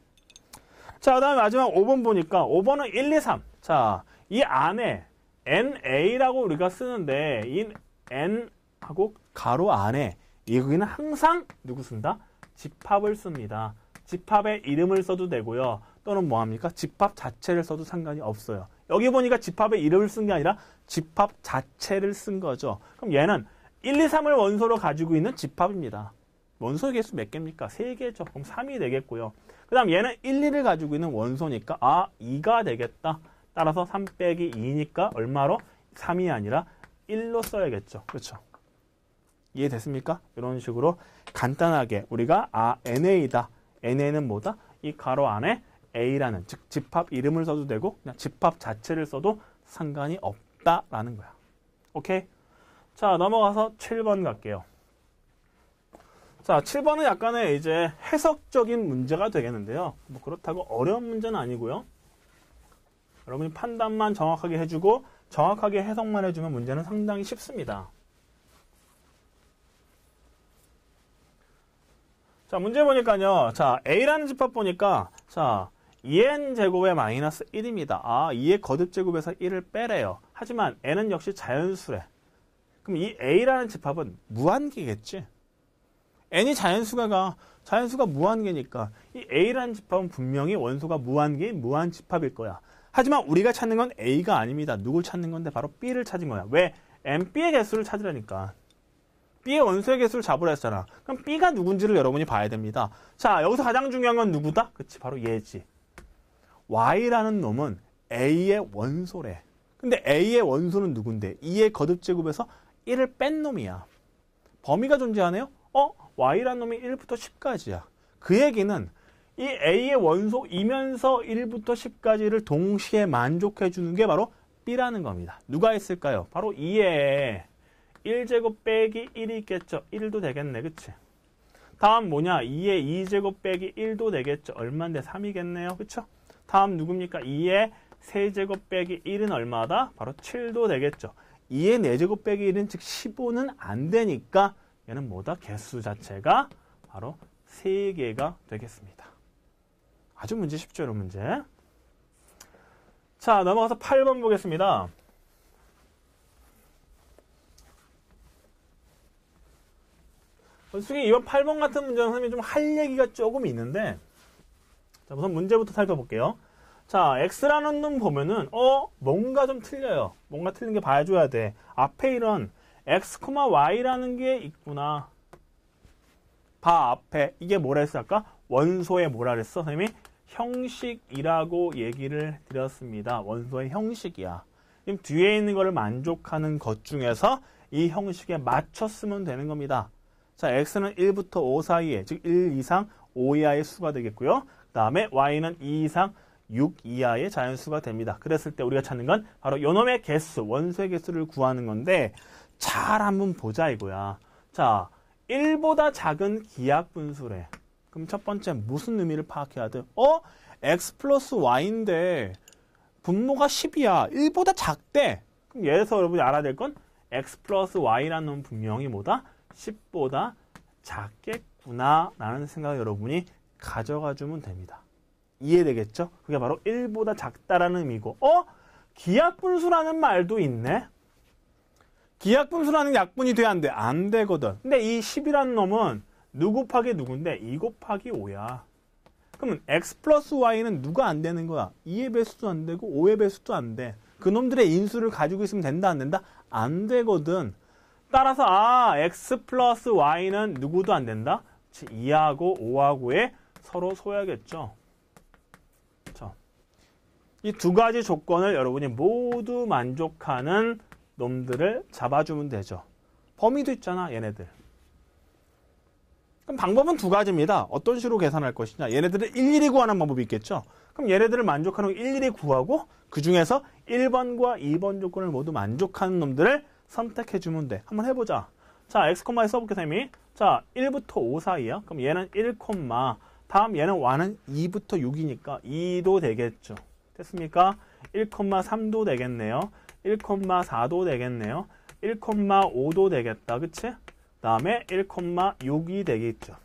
자, 그 다음에 마지막 5번 보니까 5번은 1, 2, 3. 자, 이 안에 NA라고 우리가 쓰는데 이 N하고 가로 안에 여기는 항상 누구 쓴다? 집합을 씁니다. 집합의 이름을 써도 되고요. 또는 뭐합니까? 집합 자체를 써도 상관이 없어요. 여기 보니까 집합의 이름을 쓴 게 아니라 집합 자체를 쓴 거죠. 그럼 얘는 1, 2, 3을 원소로 가지고 있는 집합입니다. 원소의 개수 몇 개입니까? 3개죠. 그럼 3이 되겠고요. 그 다음 얘는 1, 2를 가지고 있는 원소니까 2가 되겠다. 따라서 3 빼기 2니까 얼마로? 3이 아니라 1로 써야겠죠. 그렇죠? 이해됐습니까? 이런 식으로 간단하게 우리가 NA다. NA는 뭐다? 이 가로 안에 A라는 즉 집합 이름을 써도 되고 그냥 집합 자체를 써도 상관이 없다라는 거야. 오케이? 자, 넘어가서 7번 갈게요. 자, 7번은 약간의 이제 해석적인 문제가 되겠는데요. 뭐 그렇다고 어려운 문제는 아니고요. 여러분이 판단만 정확하게 해주고 정확하게 해석만 해주면 문제는 상당히 쉽습니다. 자, 문제 보니까요. 자, A라는 집합 보니까 자, 2n 제곱의 마이너스 1입니다. 2의 거듭 제곱에서 1을 빼래요. 하지만 n은 역시 자연수래. 그럼 이 A라는 집합은 무한계겠지? n이 자연수가 무한계니까 이 A라는 집합은 분명히 원소가 무한계인 무한집합일 거야. 하지만 우리가 찾는 건 A가 아닙니다. 누굴 찾는 건데 바로 B를 찾은 거야. 왜? B의 개수를 찾으라니까. B의 원소의 개수를 잡으라 했잖아. 그럼 B가 누군지를 여러분이 봐야 됩니다. 자, 여기서 가장 중요한 건 누구다? 그치, 바로 얘지. Y라는 놈은 A의 원소래. 근데 A의 원소는 누군데? 2의 거듭제곱에서 1을 뺀 놈이야. 범위가 존재하네요? Y라는 놈이 1부터 10까지야. 그 얘기는 이 A의 원소이면서 1부터 10까지를 동시에 만족해주는 게 바로 B라는 겁니다. 누가 했을까요? 바로 2에 1제곱 빼기 1이 있겠죠. 1도 되겠네. 그치? 다음 뭐냐? 2에 2제곱 빼기 1도 되겠죠. 얼마인데? 3이겠네요. 그쵸? 다음 누굽니까? 2에 3제곱 빼기 1은 얼마다? 바로 7도 되겠죠. 2에 4제곱 빼기 1은 즉 15는 안 되니까 얘는 뭐다? 개수 자체가 바로 3개가 되겠습니다. 아주 문제 쉽죠, 이런 문제. 자, 넘어가서 8번 보겠습니다. 솔직히 이번 8번 같은 문제는 선생님이 좀 할 얘기가 조금 있는데, 자, 우선 문제부터 살펴볼게요. 자, X라는 놈 보면은, 뭔가 좀 틀려요. 뭔가 틀린 게 봐줘야 돼. 앞에 이런 X, Y라는 게 있구나. 앞에. 이게 뭐라 했어, 아까? 원소의 뭐라 그랬어, 선생님이? 형식이라고 얘기를 드렸습니다. 원소의 형식이야. 지금 뒤에 있는 거를 만족하는 것 중에서 이 형식에 맞췄으면 되는 겁니다. 자, X는 1부터 5 사이에, 즉 1 이상 5 이하의 수가 되겠고요. 그 다음에 Y는 2 이상 6 이하의 자연수가 됩니다. 그랬을 때 우리가 찾는 건 바로 요놈의 개수, 원소의 개수를 구하는 건데 잘 한번 보자 이거야. 자, 1보다 작은 기하분수래. 그럼 첫 번째 무슨 의미를 파악해야 돼? X 플러스 Y인데 분모가 10이야. 1보다 작대. 그럼 얘에서 여러분이 알아야 될 건 X 플러스 Y라는 놈은 분명히 뭐다? 10보다 작겠구나 라는 생각을 여러분이 가져가 주면 됩니다. 이해되겠죠? 그게 바로 1보다 작다라는 의미고 기하분수라는 말도 있네? 기하분수라는 게 약분이 돼야 안 돼? 안 되거든. 근데 이 10이라는 놈은 누 곱하기 누군데? 2 곱하기 5야. 그러면 x 플러스 y는 누가 안 되는 거야? 2의 배수도 안 되고 5의 배수도 안 돼. 그 놈들의 인수를 가지고 있으면 된다 안 된다? 안 되거든. 따라서 x 플러스 y는 누구도 안 된다? 2하고 5하고의 서로 소야겠죠. 그렇죠? 이 두 가지 조건을 여러분이 모두 만족하는 놈들을 잡아주면 되죠. 범위도 있잖아, 얘네들. 그럼 방법은 두 가지입니다. 어떤 식으로 계산할 것이냐. 얘네들을 일일이 구하는 방법이 있겠죠. 그럼 얘네들을 만족하는 거 일일이 구하고 그 중에서 1번과 2번 조건을 모두 만족하는 놈들을 선택해주면 돼. 한번 해보자. 자, x, 에 써볼게, 쌤이. 자, 1부터 5 사이야. 그럼 얘는 1, 다음 얘는 y는 2부터 6이니까 2도 되겠죠. 됐습니까? 1,3도 되겠네요. 1,4도 되겠네요. 1,5도 되겠다. 그치? 다음에 1,6이 되겠죠.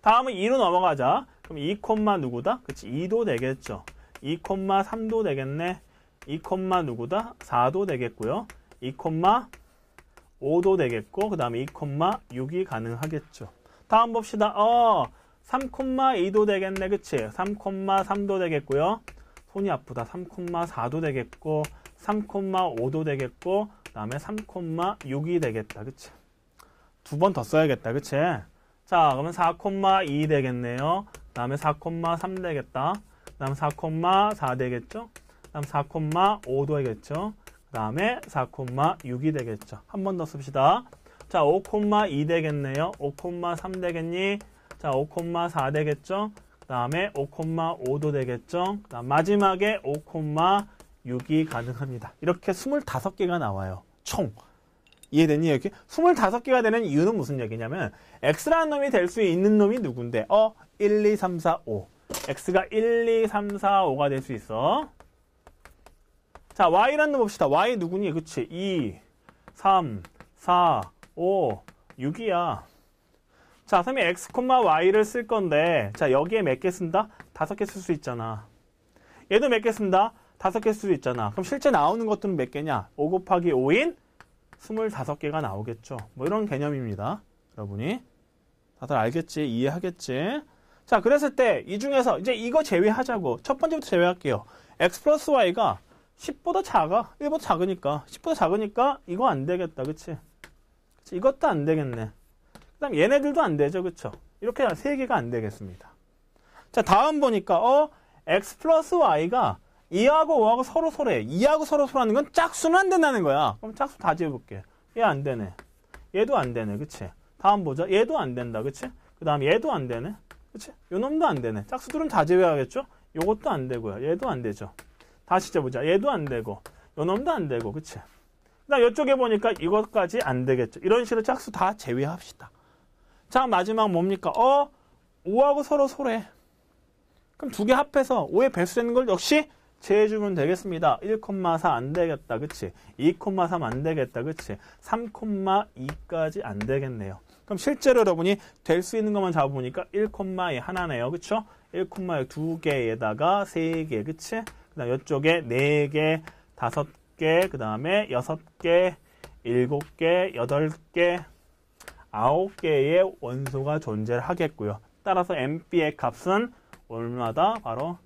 다음은 2로 넘어가자. 그럼 2, 누구다? 그치? 2도 되겠죠. 2,3도 되겠네. 2, 누구다? 4도 되겠고요. 2,5도 되겠고 그 다음에 2,6이 가능하겠죠. 다음 봅시다. 3,2도 되겠네. 그치? 3,3도 되겠고요. 손이 아프다. 3,4도 되겠고 3,5도 되겠고 그 다음에 3,6이 되겠다. 그치? 두 번 더 써야겠다. 그치? 자, 그러면 4,2 되겠네요. 그 다음에 4,3 되겠다. 그 다음 4,4 되겠죠? 그 다음 4,5 되겠죠? 그 다음에 4,6이 되겠죠. 한 번 더 씁시다. 자, 5,2 되겠네요. 5,3 되겠니? 자, 5,4 되겠죠? 그 다음에 5,5도 되겠죠? 그 다음 마지막에 5,6이 가능합니다. 이렇게 25개가 나와요. 총. 이해됐니? 이렇게 25개가 되는 이유는 무슨 얘기냐면 x라는 놈이 될 수 있는 놈이 누군데? 1, 2, 3, 4, 5. x가 1, 2, 3, 4, 5가 될 수 있어. 자, y라는 놈 봅시다. y 누구니? 그치? 2, 3, 4, 5, 6이야. 자, 선생님이 x, y를 쓸 건데 자, 여기에 몇 개 쓴다? 5개 쓸 수 있잖아. 얘도 몇 개 쓴다? 5개 쓸 수 있잖아. 그럼 실제 나오는 것들은 몇 개냐? 5 곱하기 5인 25개가 나오겠죠. 뭐 이런 개념입니다. 여러분이 다들 알겠지? 이해하겠지? 자, 그랬을 때 이 중에서 이제 이거 제외하자고. 첫 번째부터 제외할게요. x 플러스 y가 10보다 작아. 1보다 작으니까. 10보다 작으니까 이거 안 되겠다. 그치? 그치? 이것도 안 되겠네. 그 다음 얘네들도 안 되죠. 그쵸? 이렇게 3개가 안 되겠습니다. 자, 다음 보니까 x 플러스 y가 2하고 5하고 서로서로해. 2하고 서로서로하는 건 짝수는 안 된다는 거야. 그럼 짝수 다 지어볼게. 얘 안 되네. 얘도 안 되네. 그치? 다음 보자. 얘도 안 된다. 그치? 그 다음 얘도 안 되네. 그치? 요 놈도 안 되네. 짝수들은 다 제외하겠죠? 요것도 안 되고요. 얘도 안 되죠. 다시 재보자. 얘도 안 되고 요 놈도 안 되고. 그치? 그 다음 이쪽에 보니까 이것까지 안 되겠죠. 이런 식으로 짝수 다 제외합시다. 자, 마지막 뭡니까? 5하고 서로서로해. 그럼 두 개 합해서 5의 배수 되는 걸 역시 제해주면 되겠습니다. 1,4 안 되겠다. 그치? 2,3 안 되겠다. 그치? 3,2까지 안 되겠네요. 그럼 실제로 여러분이 될 수 있는 것만 잡아보니까 1,2 하나네요. 그쵸? 1,2 두 개에다가 3개. 그치? 그 다음 이쪽에 4개, 5개, 그 다음에 6개, 7개, 8개, 9개의 원소가 존재를 하겠고요. 따라서 MB의 값은 얼마다? 바로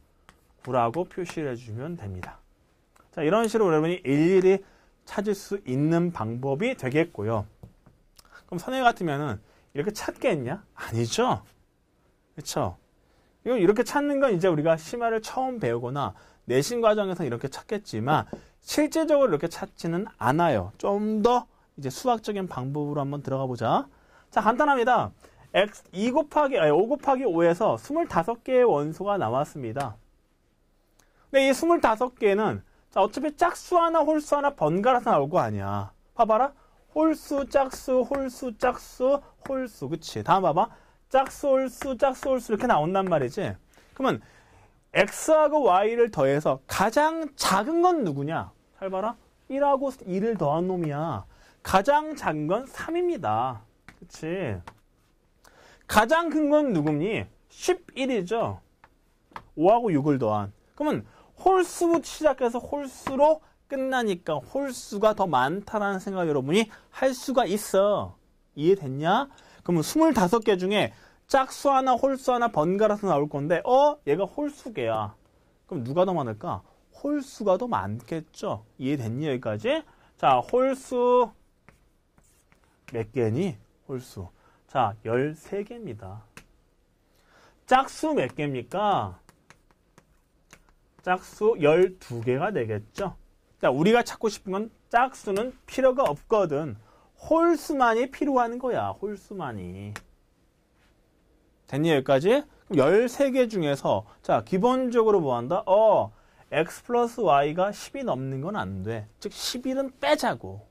9라고 표시를 해주면 됩니다. 자, 이런 식으로 여러분이 일일이 찾을 수 있는 방법이 되겠고요. 그럼 선생님 같으면은 이렇게 찾겠냐? 아니죠? 그쵸? 이거 이렇게 찾는 건 이제 우리가 심화를 처음 배우거나 내신 과정에서 이렇게 찾겠지만 실제적으로 이렇게 찾지는 않아요. 좀 더 이제 수학적인 방법으로 한번 들어가 보자. 자, 간단합니다. 5 곱하기 5에서 25개의 원소가 나왔습니다. 근데 이 25개는 자, 어차피 짝수 하나, 홀수 하나 번갈아서 나올 거 아니야. 봐봐라. 홀수, 짝수, 홀수, 짝수, 홀수. 그치? 다음 봐봐. 짝수, 홀수, 짝수, 홀수 이렇게 나온단 말이지. 그러면 x하고 y를 더해서 가장 작은 건 누구냐? 잘 봐라. 1하고 2를 더한 놈이야. 가장 작은 건 3입니다. 그치? 가장 큰 건 누구니? 11이죠. 5하고 6을 더한. 그러면 홀수부터 시작해서 홀수로 끝나니까 홀수가 더 많다라는 생각 여러분이 할 수가 있어. 이해됐냐? 그러면 25개 중에 짝수 하나, 홀수 하나 번갈아서 나올 건데 얘가 홀수개야. 그럼 누가 더 많을까? 홀수가 더 많겠죠. 이해됐니? 여기까지? 자, 홀수 몇 개니? 홀수. 자, 13개입니다. 짝수 몇 개입니까? 짝수 12개가 되겠죠. 자, 우리가 찾고 싶은 건 짝수는 필요가 없거든. 홀수만이 필요한 거야. 홀수만이. 됐니? 여기까지? 그럼 13개 중에서 자, 기본적으로 뭐 한다? x 플러스 y가 10이 넘는 건 안 돼. 즉 11은 빼자고.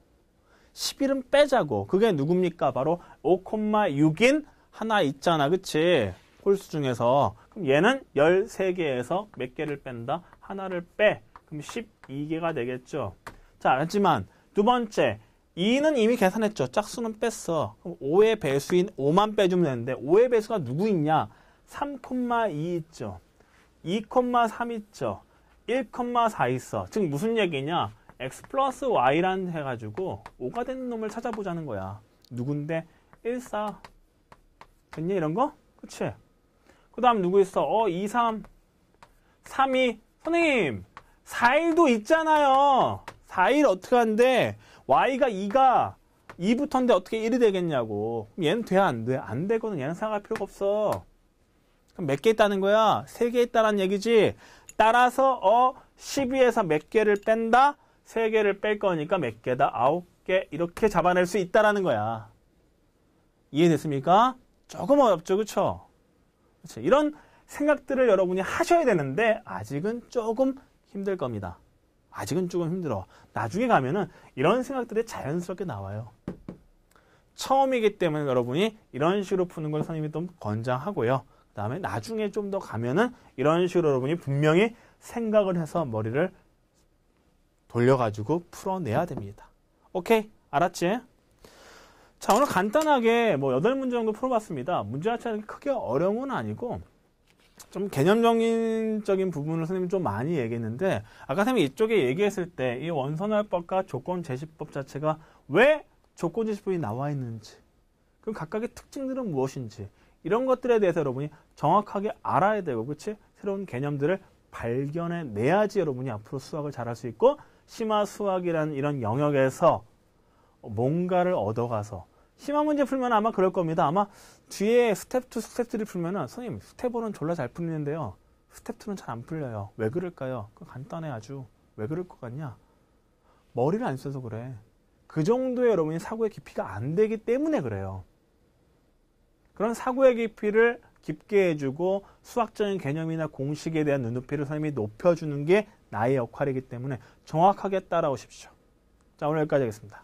11은 빼자고. 그게 누굽니까? 바로 5,6인 하나 있잖아. 그치? 홀수 중에서. 그럼 얘는 13개에서 몇 개를 뺀다? 하나를 빼. 그럼 12개가 되겠죠. 자, 하지만 두 번째 2는 이미 계산했죠. 짝수는 뺐어. 그럼 5의 배수인 5만 빼주면 되는데 5의 배수가 누구 있냐? 3,2 있죠. 2,3 있죠. 1,4 있어. 즉 무슨 얘기냐? x 플러스 y란 해가지고 5가 되는 놈을 찾아보자는 거야. 누군데? 1, 4. 됐냐 이런 거? 그치? 그 다음 누구 있어? 2, 3. 3, 2. 선생님 4일도 있잖아요. 4일 어떻게 하는데 y가 2가 2붙었는데 어떻게 1이 되겠냐고. 그럼 얘는 돼? 안 돼? 안 되거든. 얘는 생각할 필요가 없어. 그럼 몇 개 있다는 거야? 3개 있다는 얘기지. 따라서 12에서 몇 개를 뺀다? 3개를 뺄 거니까 몇 개다? 9개 이렇게 잡아낼 수 있다라는 거야. 이해됐습니까? 조금 어렵죠, 그쵸? 그쵸? 이런 생각들을 여러분이 하셔야 되는데 아직은 조금 힘들 겁니다. 아직은 조금 힘들어. 나중에 가면은 이런 생각들이 자연스럽게 나와요. 처음이기 때문에 여러분이 이런 식으로 푸는 걸 선생님이 좀 권장하고요. 그 다음에 나중에 좀 더 가면은 이런 식으로 여러분이 분명히 생각을 해서 머리를 돌려가지고 풀어내야 됩니다. 오케이? 알았지? 자, 오늘 간단하게 8문제 정도 풀어봤습니다. 문제 자체는 크게 어려운 건 아니고 좀 개념적인 부분을 선생님이 좀 많이 얘기했는데 아까 선생님이 이쪽에 얘기했을 때 이 원선활법과 조건제시법 자체가 왜 조건제시법이 나와 있는지 그럼 각각의 특징들은 무엇인지 이런 것들에 대해서 여러분이 정확하게 알아야 되고 그치? 새로운 개념들을 발견해내야지 여러분이 앞으로 수학을 잘할 수 있고 심화 수학이라는 이런 영역에서 뭔가를 얻어가서 심화 문제 풀면 아마 그럴 겁니다. 아마 뒤에 스텝 2, 스텝 3 풀면은 선생님 스텝 1은 졸라 잘 풀리는데요. 스텝 2는 잘 안 풀려요. 왜 그럴까요? 그거 간단해 아주. 왜 그럴 것 같냐? 머리를 안 써서 그래. 그 정도의 여러분이 사고의 깊이가 안 되기 때문에 그래요. 그런 사고의 깊이를 깊게 해주고 수학적인 개념이나 공식에 대한 눈높이를 선생님이 높여주는 게 나의 역할이기 때문에 정확하게 따라오십시오. 자, 오늘 여기까지 하겠습니다.